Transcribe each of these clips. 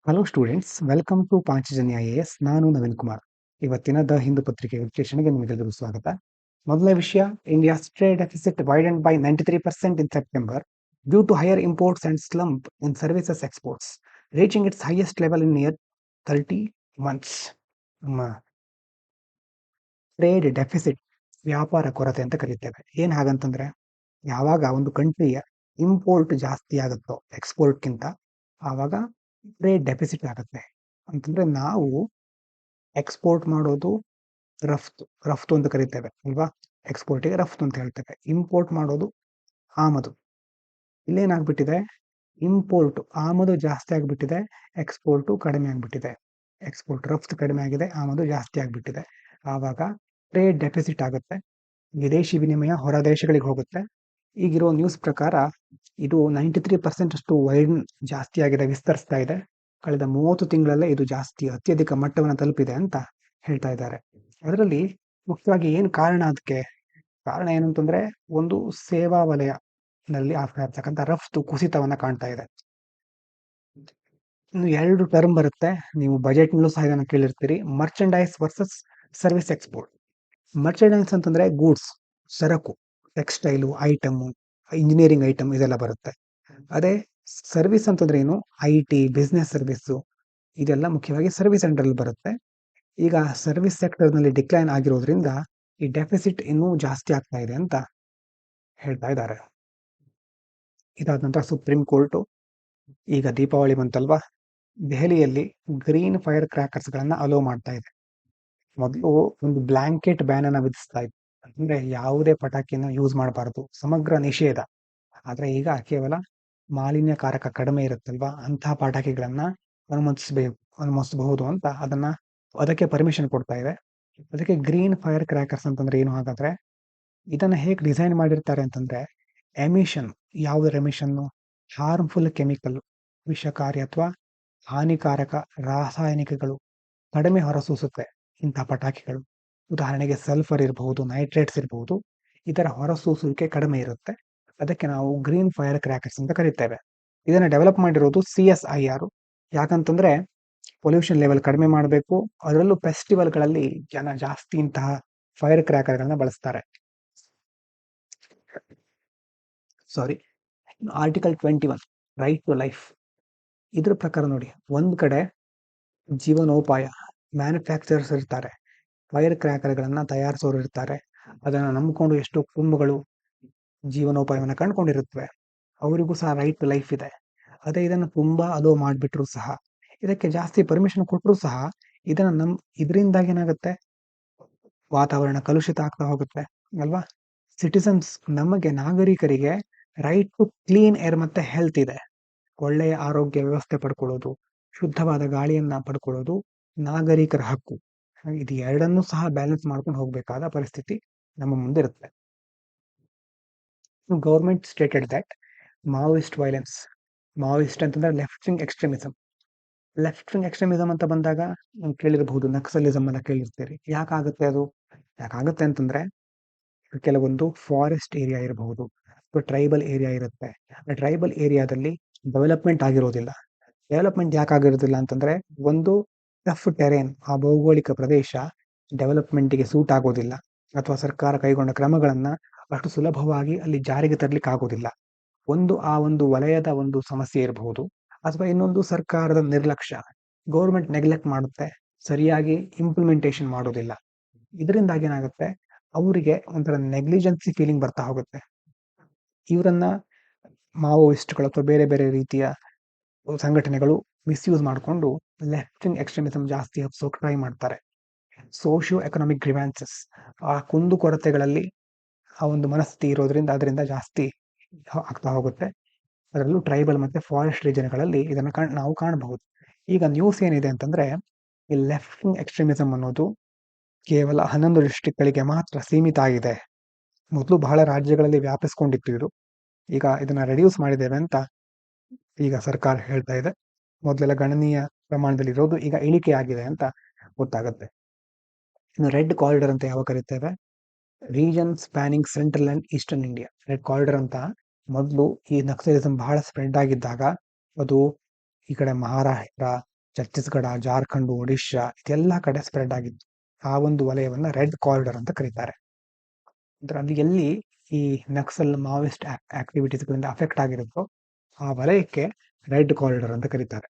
Hello students, welcome to Panchajanya IAS. ನಾನು ನವೀನ್ ಕುಮಾರ್. ಇವತ್ತಿನ the Hindu ಪತ್ರಿಕೆ ವಿಶ್ಲೇಷಣೆಗೆ ನಿಮಗೆಲ್ಲರಿಗೂ ಸ್ವಾಗತ. ಮೊದಲ ವಿಷಯ, India's trade deficit widened by 93% in September due to higher imports and slump in services exports, reaching its highest level in near 30 months. ನಮ್ಮ trade deficit, ವ್ಯಾಪಾರ ಕೊರತೆ ಅಂತ ಕರೀತೇವೆ. ಏನ್ ಹಾಗಂತಂದ್ರೆ, ಯಾವಾಗ ಒಂದು ಕಂಟ್ರಿಯ ಇಂಪೋರ್ಟ್ ಜಾಸ್ತಿ ಆಗುತ್ತೋ ಎಕ್ಸ್ಪೋರ್ಟ್ಗಿಂತ, ಆವಾಗ ಟ್ರೇಡ್ ಡೆಫಿಸಿಟ್ ಆಗುತ್ತೆ. ಅಂತಂದ್ರೆ ನಾವು ಎಕ್ಸ್ಪೋರ್ಟ್ ಮಾಡೋದು ರಫ್ತು ರಫ್ತು ಅಂತ ಕರಿತೇವೆ ಅಲ್ವಾ. ಎಕ್ಸ್ಪೋರ್ಟಿಗೆ ರಫ್ತು ಅಂತ ಹೇಳ್ತೇವೆ. ಇಂಪೋರ್ಟ್ ಮಾಡೋದು ಆಮದು. ಇಲ್ಲೇನಾಗ್ಬಿಟ್ಟಿದೆ, ಇಂಪೋರ್ಟ್ ಆಮದು ಜಾಸ್ತಿ ಆಗ್ಬಿಟ್ಟಿದೆ, ಎಕ್ಸ್ಪೋರ್ಟು ಕಡಿಮೆ ಆಗ್ಬಿಟ್ಟಿದೆ. ಎಕ್ಸ್ಪೋರ್ಟ್ ರಫ್ತು ಕಡಿಮೆ ಆಗಿದೆ, ಆಮದು ಜಾಸ್ತಿ ಆಗ್ಬಿಟ್ಟಿದೆ. ಆವಾಗ ಟ್ರೇಡ್ ಡೆಫಿಸಿಟ್ ಆಗುತ್ತೆ. ವಿದೇಶಿ ವಿನಿಮಯ ಹೊರ ದೇಶಗಳಿಗೆ ಹೋಗುತ್ತೆ. ಈಗಿರೋ ನ್ಯೂಸ್ ಪ್ರಕಾರ ಇದು 93% ಅಷ್ಟು ಜಾಸ್ತಿ ಆಗಿದೆ, ವಿಸ್ತರಿಸ್ತಾ ಇದೆ. ಕಳೆದ 30 ತಿಂಗಳಲ್ಲೇ ಇದು ಜಾಸ್ತಿ ಅತ್ಯಧಿಕ ಮಟ್ಟವನ್ನು ತಲುಪಿದೆ ಅಂತ ಹೇಳ್ತಾ ಇದ್ದಾರೆ. ಅದರಲ್ಲಿ ಮುಖ್ಯವಾಗಿ ಏನು ಕಾರಣ? ಅದಕ್ಕೆ ಕಾರಣ ಏನಂತಂದ್ರೆ, ಒಂದು ಸೇವಾ ವಲಯದಲ್ಲಿ ಆಗ್ತಾ ಇರ್ತಕ್ಕಂಥ ರಫ್ತು ಕುಸಿತವನ್ನ ಕಾಣ್ತಾ ಇದೆ. ಇನ್ನು 2 ಟರ್ಮ್ ಬರುತ್ತೆ, ನೀವು ಬಜೆಟ್ ನಲ್ಲೂ ಸಹ ಇದನ್ನ ಕೇಳಿರ್ತೀರಿ. Merchandise versus service export. Merchandise ಅಂತಂದ್ರೆ ಗೂಡ್ಸ್, ಸರಕು, ಟೆಕ್ಸ್ಟೈಲು ಐಟಮ್, ಇಂಜಿನಿಯರಿಂಗ್ ಐಟಮ್ ಇದೆಲ್ಲ ಬರುತ್ತೆ. ಅದೇ ಸರ್ವಿಸ್ ಅಂತಂದ್ರೆ ಏನು, IT, ಬಿಸ್ನೆಸ್ ಸರ್ವಿಸ್, ಇದೆಲ್ಲ ಮುಖ್ಯವಾಗಿ ಸರ್ವಿಸ್ ಸೆಂಟರ್ ಬರುತ್ತೆ. ಈಗ ಸರ್ವಿಸ್ ಸೆಕ್ಟರ್ ನಲ್ಲಿ ಡಿಕ್ಲೈನ್ ಆಗಿರೋದ್ರಿಂದ ಈ ಡೆಫಿಸಿಟ್ ಇನ್ನೂ ಜಾಸ್ತಿ ಆಗ್ತಾ ಇದೆ ಅಂತ ಹೇಳ್ತಾ ಇದ್ದಾರೆ. ಇದಾದ ನಂತರ ಸುಪ್ರೀಂ ಕೋರ್ಟ್, ಈಗ ದೀಪಾವಳಿ ಬಂತಲ್ವಾ, ದೆಹಲಿಯಲ್ಲಿ ಗ್ರೀನ್ ಫೈರ್ ಕ್ರ್ಯಾಕರ್ಸ್ ಗಳನ್ನ ಅಲೋ ಮಾಡ್ತಾ ಇದೆ. ಮೊದಲು ಒಂದು ಬ್ಲಾಂಕೆಟ್ ಬ್ಯಾನ್ ಅನ್ನ ವಿಧಿಸ್ತಾ ಇತ್ತು, ಅಂದ್ರೆ ಯಾವುದೇ ಪಟಾಕಿಯನ್ನು ಯೂಸ್ ಮಾಡಬಾರದು, ಸಮಗ್ರ ನಿಷೇಧ. ಆದ್ರೆ ಈಗ ಕೇವಲ ಮಾಲಿನ್ಯಕಾರಕ ಕಡಿಮೆ ಇರುತ್ತಲ್ವಾ, ಅಂತಹ ಪಟಾಕಿಗಳನ್ನ ಅನುಮತಿಸಬಹುದು ಅಂತ ಅದಕ್ಕೆ ಪರ್ಮಿಷನ್ ಕೊಡ್ತಾ ಇದೆ. ಅದಕ್ಕೆ ಗ್ರೀನ್ ಫೈರ್ ಕ್ರ್ಯಾಕರ್ಸ್ ಅಂತಂದ್ರೆ ಏನು ಹಾಗಾದ್ರೆ, ಇದನ್ನ ಹೇಗೆ ಡಿಸೈನ್ ಮಾಡಿರ್ತಾರೆ ಅಂತಂದ್ರೆ, ಎಮಿಷನ್, ಯಾವುದರ ಎಮಿಷನ್, ಹಾರ್ಮ್ಫುಲ್ ಕೆಮಿಕಲ್, ವಿಷಕಾರಿ ಅಥವಾ ಹಾನಿಕಾರಕ ರಾಸಾಯನಿಕಗಳು ಕಡಿಮೆ ಹೊರಸೂಸುತ್ತೆ ಇಂತಹ ಪಟಾಕಿಗಳು. ಉದಾಹರಣೆಗೆ ಸಲ್ಫರ್ ಇರಬಹುದು, ನೈಟ್ರೇಟ್ಸ್ ಇರಬಹುದು, ಇದರ ಹೊರಸೂಸುವಿಕೆ ಕಡಿಮೆ ಇರುತ್ತೆ. ಅದಕ್ಕೆ ನಾವು ಗ್ರೀನ್ ಫೈರ್ ಕ್ರ್ಯಾಕರ್ಸ್ ಅಂತ ಕರಿತೇವೆ. ಇದನ್ನ ಡೆವಲಪ್ ಮಾಡಿರೋದು CSIR. ಯಾಕಂತಂದ್ರೆ ಪೊಲ್ಯೂಷನ್ ಲೆವೆಲ್ ಕಡಿಮೆ ಮಾಡಬೇಕು, ಅದರಲ್ಲೂ ಫೆಸ್ಟಿವಲ್ಗಳಲ್ಲಿ ಜನ ಜಾಸ್ತಿ ಇಂತಹ ಫೈರ್ ಕ್ರ್ಯಾಕರ್ಗಳನ್ನ ಬಳಸ್ತಾರೆ. Article 21, right to life. ಇದ್ರ ಪ್ರಕಾರ ನೋಡಿ, ಒಂದ್ ಕಡೆ ಜೀವನೋಪಾಯ ಮ್ಯಾನುಫ್ಯಾಕ್ಚರರ್ಸ್ ಇರ್ತಾರೆ, ಫೈರ್ ಕ್ರ್ಯಾಕರ್ಗಳನ್ನ ತಯಾರಿಸೋರು ಇರ್ತಾರೆ. ಅದನ್ನ ನಂಬಿಕೊಂಡು ಎಷ್ಟೋ ಕುಟುಂಬಗಳು ಜೀವನೋಪಾಯವನ್ನು ಕಂಡುಕೊಂಡಿರುತ್ತವೆ. ಅವರಿಗೂ ಸಹ ರೈಟ್ ಟು ಲೈಫ್ ಇದೆ. ಅದೇ ಇದನ್ನ ತುಂಬಾ ಅಲೋ ಮಾಡಿಬಿಟ್ರು ಸಹ, ಇದಕ್ಕೆ ಜಾಸ್ತಿ ಪರ್ಮಿಷನ್ ಕೊಟ್ಟರು ಸಹ, ಇದರಿಂದಾಗಿ ಏನಾಗುತ್ತೆ, ವಾತಾವರಣ ಕಲುಷಿತ ಆಗ್ತಾ ಹೋಗುತ್ತೆ ಅಲ್ವಾ. ಸಿಟಿಸನ್ಸ್, ನಮಗೆ ನಾಗರಿಕರಿಗೆ ರೈಟ್ ಟು ಕ್ಲೀನ್ ಏರ್ ಮತ್ತೆ ಹೆಲ್ತ್ ಇದೆ. ಒಳ್ಳೆಯ ಆರೋಗ್ಯ ವ್ಯವಸ್ಥೆ ಪಡ್ಕೊಳ್ಳೋದು, ಶುದ್ಧವಾದ ಗಾಳಿಯನ್ನ ಪಡ್ಕೊಳ್ಳೋದು ನಾಗರಿಕರ ಹಕ್ಕು. ಇದು ಎರಡನ್ನೂ ಸಹ ಬ್ಯಾಲೆನ್ಸ್ ಮಾಡ್ಕೊಂಡು ಹೋಗ್ಬೇಕಾದ ಪರಿಸ್ಥಿತಿ ನಮ್ಮ ಮುಂದೆ ಇರುತ್ತೆ. Government stated that Maoist violence, Maoist ಅಂತಂದ್ರೆ left wing extremism. Left wing extremism ಅಂತ ಬಂದಾಗ ನೀವು ಕೇಳಿರಬಹುದು, ನಕ್ಸಲಿಸಮ್ ಅನ್ನ ಕೇಳಿರ್ತೀರಿ. ಯಾಕಾಗುತ್ತೆ ಅದು? ಯಾಕಾಗುತ್ತೆ ಅಂತಂದ್ರೆ, ಕೆಲವೊಂದು ಫಾರೆಸ್ಟ್ ಏರಿಯಾ ಇರಬಹುದು ಅಥವಾ ಟ್ರೈಬಲ್ ಏರಿಯಾ ಇರುತ್ತೆ. ಆ ಟ್ರೈಬಲ್ ಏರಿಯಾದಲ್ಲಿ ಡೆವಲಪ್ಮೆಂಟ್ ಆಗಿರೋದಿಲ್ಲ. ಡೆವಲಪ್ಮೆಂಟ್ ಯಾಕಾಗಿರೋದಿಲ್ಲ ಅಂತಂದ್ರೆ, ಒಂದು ಟಫ್ ಟೆರೇನ್, ಆ ಭೌಗೋಳಿಕ ಪ್ರದೇಶ ಡೆವಲಪ್ಮೆಂಟ್ಗೆ ಸೂಟ್ ಆಗೋದಿಲ್ಲ, ಅಥವಾ ಸರ್ಕಾರ ಕೈಗೊಂಡ ಕ್ರಮಗಳನ್ನ ಅಷ್ಟು ಸುಲಭವಾಗಿ ಅಲ್ಲಿ ಜಾರಿಗೆ ತರಲಿಕ್ಕೆ ಆಗೋದಿಲ್ಲ. ಆ ಒಂದು ವಲಯದ ಒಂದು ಸಮಸ್ಯೆ ಇರಬಹುದು, ಅಥವಾ ಇನ್ನೊಂದು ಸರ್ಕಾರದ ನಿರ್ಲಕ್ಷ್ಯ, ಗೌರ್ಮೆಂಟ್ ನೆಗ್ಲೆಕ್ಟ್ ಮಾಡುತ್ತೆ, ಸರಿಯಾಗಿ ಇಂಪ್ಲಿಮೆಂಟೇಷನ್ ಮಾಡೋದಿಲ್ಲ. ಇದರಿಂದಾಗಿ ಏನಾಗುತ್ತೆ, ಅವರಿಗೆ ಒಂಥರ ನೆಗ್ಲಿಜೆನ್ಸಿ ಫೀಲಿಂಗ್ ಬರ್ತಾ ಹೋಗುತ್ತೆ. ಇವರನ್ನ ಮಾವೋಯಿಸ್ಟ್ಗಳು ಅಥವಾ ಬೇರೆ ಬೇರೆ ರೀತಿಯ ಸಂಘಟನೆಗಳು ಮಿಸ್ಯೂಸ್ ಮಾಡಿಕೊಂಡು ಲೆಫ್ಟ್ ವಿಂಗ್ ಎಕ್ಸ್ಟ್ರೀಮಿಸಮ್ ಜಾಸ್ತಿ ಹಬ್ಸೋಕೆ ಟ್ರೈ ಮಾಡ್ತಾರೆ. ಸೋಶಿಯೋ ಎಕನಾಮಿಕ್ ಗ್ರಿವ್ಯಾನ್ಸಸ್, ಆ ಕುಂದುಕೊರತೆಗಳಲ್ಲಿ ಆ ಒಂದು ಮನಸ್ಥಿತಿ ಇರೋದ್ರಿಂದ ಅದರಿಂದ ಜಾಸ್ತಿ ಆಗ್ತಾ ಹೋಗುತ್ತೆ. ಅದರಲ್ಲೂ ಟ್ರೈಬಲ್ ಮತ್ತೆ ಫಾರೆಸ್ಟ್ ರೀಜನ್ಗಳಲ್ಲಿ ಇದನ್ನ ನಾವು ಕಾಣಬಹುದು. ಈಗ ನ್ಯೂಸ್ ಏನಿದೆ ಅಂತಂದ್ರೆ, ಈ ಲೆಫ್ಟ್ ವಿಂಗ್ ಎಕ್ಸ್ಟ್ರೀಮಿಸಮ್ ಅನ್ನೋದು ಕೇವಲ 11 ಡಿಸ್ಟ್ರಿಕ್ಟ್ಗಳಿಗೆ ಮಾತ್ರ ಸೀಮಿತ ಆಗಿದೆ. ಮೊದಲು ಬಹಳ ರಾಜ್ಯಗಳಲ್ಲಿ ವ್ಯಾಪಿಸ್ಕೊಂಡಿತ್ತು ಇದು. ಈಗ ಇದನ್ನ ರೆಡ್ಯೂಸ್ ಮಾಡಿದ್ದೇವೆ ಅಂತ ಈಗ ಸರ್ಕಾರ ಹೇಳ್ತಾ ಇದೆ. ಮೊದಲೆಲ್ಲ ಗಣನೀಯ ಪ್ರಮಾಣದಲ್ಲಿ ಇರೋದು ಈಗ ಇಳಿಕೆ ಆಗಿದೆ ಅಂತ ಗೊತ್ತಾಗುತ್ತೆ. ಇನ್ನು ರೆಡ್ ಕಾರಿಡಾರ್ ಅಂತ ಯಾವ ಕರಿತೇವೆ, region spanning central and eastern India. Red corridor ಅಂತ ಮೊದಲು ಈ ನಕ್ಸಲಿಸಮ್ ಬಹಳ ಸ್ಪ್ರೆಡ್ ಆಗಿದ್ದಾಗ ಅದು ಈ ಕಡೆ ಮಹಾರಾಷ್ಟ್ರ, ಛತ್ತೀಸ್ಗಢ, ಜಾರ್ಖಂಡ್, ಒಡಿಶಾ ಇದೆಲ್ಲ ಕಡೆ ಸ್ಪ್ರೆಡ್ ಆಗಿತ್ತು. ಆ ಒಂದು ವಲಯವನ್ನ ರೆಡ್ ಕಾರಿಡಾರ್ ಅಂತ ಕರೀತಾರೆ. ಅಂದ್ರೆ ಅದು ಎಲ್ಲಿ ಈ ನಕ್ಸಲ್ ಮಾವೋಯಿಸ್ಟ್ ಆಕ್ಟಿವಿಟೀಸ್ಗಳಿಂದ ಅಫೆಕ್ಟ್ ಆಗಿರುತ್ತೋ ಆ ವಲಯಕ್ಕೆ ರೆಡ್ ಕಾರಿಡಾರ್ ಅಂತ ಕರೀತಾರೆ.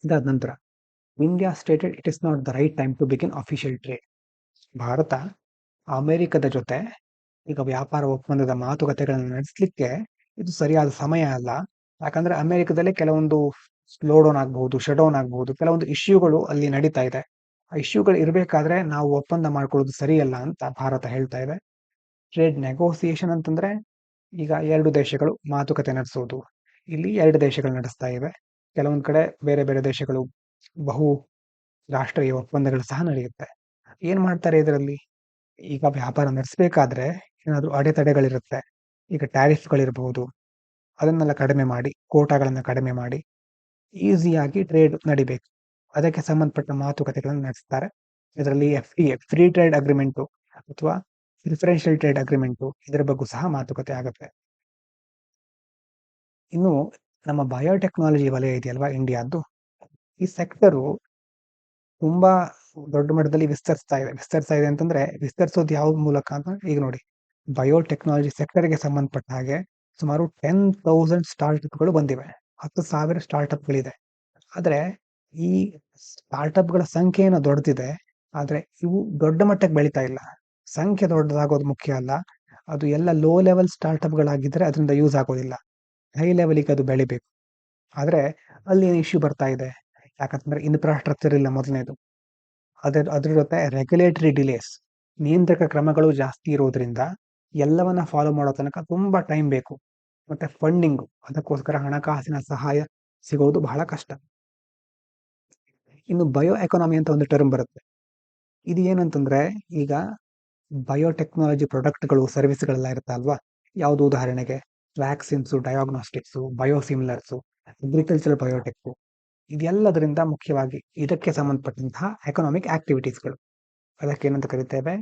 ಇದಾದ ನಂತರ India stated it is not the right time to begin official trade. Bharat ಅಮೆರಿಕದ ಜೊತೆ ಈಗ ವ್ಯಾಪಾರ ಒಪ್ಪಂದದ ಮಾತುಕತೆಗಳನ್ನು ನಡೆಸಲಿಕ್ಕೆ ಇದು ಸರಿಯಾದ ಸಮಯ ಅಲ್ಲ. ಯಾಕಂದ್ರೆ ಅಮೆರಿಕದಲ್ಲೇ ಕೆಲವೊಂದು ಸ್ಲೋ ಡೌನ್ ಆಗಬಹುದು, ಶಟ್ ಡೌನ್ ಆಗಬಹುದು, ಕೆಲವೊಂದು ಇಶ್ಯೂಗಳು ಅಲ್ಲಿ ನಡೀತಾ ಇದೆ. ಆ ಇಶ್ಯೂಗಳು ಇರಬೇಕಾದ್ರೆ ನಾವು ಒಪ್ಪಂದ ಮಾಡ್ಕೊಳ್ಳೋದು ಸರಿಯಲ್ಲ ಅಂತ ಭಾರತ ಹೇಳ್ತಾ ಇದೆ. ಟ್ರೇಡ್ ನೆಗೋಸಿಯೇಷನ್ ಅಂತಂದ್ರೆ ಈಗ ಎರಡು ದೇಶಗಳು ಮಾತುಕತೆ ನಡೆಸೋದು. ಇಲ್ಲಿ ಎರಡು ದೇಶಗಳು ನಡೆಸ್ತಾ ಇವೆ. ಕೆಲವೊಂದ್ ಕಡೆ ಬೇರೆ ಬೇರೆ ದೇಶಗಳು ಬಹು ರಾಷ್ಟ್ರೀಯ ಒಪ್ಪಂದಗಳು ಸಹ ನಡೆಯುತ್ತೆ. ಏನ್ ಮಾಡ್ತಾರೆ ಇದರಲ್ಲಿ? ಈಗ ವ್ಯಾಪಾರ ನಡೆಸಬೇಕಾದ್ರೆ ಏನಾದ್ರು ಅಡೆತಡೆಗಳಿರುತ್ತೆ. ಈಗ ಟ್ಯಾರಿಫ್ಗಳಿರ್ಬಹುದು, ಅದನ್ನೆಲ್ಲ ಕಡಿಮೆ ಮಾಡಿ, ಕೋಟಾಗಳನ್ನ ಕಡಿಮೆ ಮಾಡಿ ಈಸಿಯಾಗಿ ಟ್ರೇಡ್ ನಡಿಬೇಕು. ಅದಕ್ಕೆ ಸಂಬಂಧಪಟ್ಟ ಮಾತುಕತೆಗಳನ್ನು ನಡೆಸ್ತಾರೆ. ಇದರಲ್ಲಿ FTA ಫ್ರೀ ಟ್ರೇಡ್ ಅಗ್ರಿಮೆಂಟು ಅಥವಾ ಪ್ರಿಫರೆನ್ಷಿಯಲ್ ಟ್ರೇಡ್ ಅಗ್ರಿಮೆಂಟು ಇದರ ಬಗ್ಗೆ ಸಹ ಮಾತುಕತೆ ಆಗುತ್ತೆ. ಇನ್ನು ನಮ್ಮ ಬಯೋಟೆಕ್ನಾಲಜಿ ವಲಯ ಇದೆಯಲ್ವಾ ಇಂಡಿಯಾದ್ದು, ಈ ಸೆಕ್ಟರು ತುಂಬಾ ದೊಡ್ಡ ಮಟ್ಟದಲ್ಲಿ ವಿಸ್ತರಿಸ್ತಾ ಇದೆ ಅಂತಂದ್ರೆ ವಿಸ್ತರಿಸೋದು ಯಾವ ಮೂಲಕ ಅಂತ ಈಗ ನೋಡಿ. ಬಯೋಟೆಕ್ನಾಲಜಿ ಸೆಕ್ಟರ್ಗೆ ಸಂಬಂಧಪಟ್ಟ ಹಾಗೆ ಸುಮಾರು 10,000 ಸ್ಟಾರ್ಟ್ಅಪ್ಗಳು ಬಂದಿವೆ. 10,000 ಸ್ಟಾರ್ಟ್ಅಪ್ಗಳಿದೆ. ಆದ್ರೆ ಈ ಸ್ಟಾರ್ಟ್ಅಪ್ಗಳ ಸಂಖ್ಯೆ ಏನೋ ದೊಡ್ಡದಿದೆ, ಆದ್ರೆ ಇವು ದೊಡ್ಡ ಮಟ್ಟಕ್ಕೆ ಬೆಳೀತಾ ಇಲ್ಲ. ಸಂಖ್ಯೆ ದೊಡ್ಡದಾಗೋದು ಮುಖ್ಯ ಅಲ್ಲ, ಅದು ಎಲ್ಲ ಲೋ ಲೆವೆಲ್ ಸ್ಟಾರ್ಟ್ಅಪ್ಗಳಾಗಿದ್ರೆ ಅದರಿಂದ ಯೂಸ್ ಆಗೋದಿಲ್ಲ. ಹೈ ಲೆವೆಲ್ಗೆ ಅದು ಬೆಳಿಬೇಕು. ಆದ್ರೆ ಅಲ್ಲಿ ಏನು ಇಶ್ಯೂ ಬರ್ತಾ ಇದೆ? ಯಾಕಂತಂದ್ರೆ ಇನ್ಫ್ರಾಸ್ಟ್ರಕ್ಚರ್ ಇಲ್ಲ ಮೊದಲನೇದು. ಅದ್ರ ಜೊತೆ ರೆಗ್ಯುಲೇಟರಿ ಡಿಲೇಸ್, ನಿಯಂತ್ರಕ ಕ್ರಮಗಳು ಜಾಸ್ತಿ ಇರೋದ್ರಿಂದ ಎಲ್ಲವನ್ನ ಫಾಲೋ ಮಾಡೋ ತನಕ ತುಂಬಾ ಟೈಮ್ ಬೇಕು. ಮತ್ತೆ ಫಂಡಿಂಗ್, ಅದಕ್ಕೋಸ್ಕರ ಹಣಕಾಸಿನ ಸಹಾಯ ಸಿಗೋದು ಬಹಳ ಕಷ್ಟ. ಇನ್ನು ಬಯೋ ಎಕಾನಮಿ ಅಂತ ಒಂದು ಟರ್ಮ್ ಬರುತ್ತೆ. ಇದು ಏನಂತಂದ್ರೆ ಈಗ ಬಯೋಟೆಕ್ನಾಲಜಿ ಪ್ರಾಡಕ್ಟ್ಗಳು, ಸರ್ವಿಸ್ಗಳೆಲ್ಲ ಇರುತ್ತೆ ಅಲ್ವಾ. ಯಾವುದು ಉದಾಹರಣೆಗೆ ವ್ಯಾಕ್ಸಿನ್ಸು, ಡಯಾಗ್ನೋಸ್ಟಿಕ್ಸು, ಬಯೋಸಿಮಿಲರ್ಸು, ಅಗ್ರಿಕಲ್ಚರ್ ಬಯೋಟೆಕ್, ಇದೆಲ್ಲದರಿಂದ ಮುಖ್ಯವಾಗಿ ಇದಕ್ಕೆ ಸಂಬಂಧಪಟ್ಟಂತಹ ಎಕನಾಮಿಕ್ ಆಕ್ಟಿವಿಟೀಸ್ಗಳು. ಅದಕ್ಕೆ ಏನಂತ ಕರಿತೇವೆ?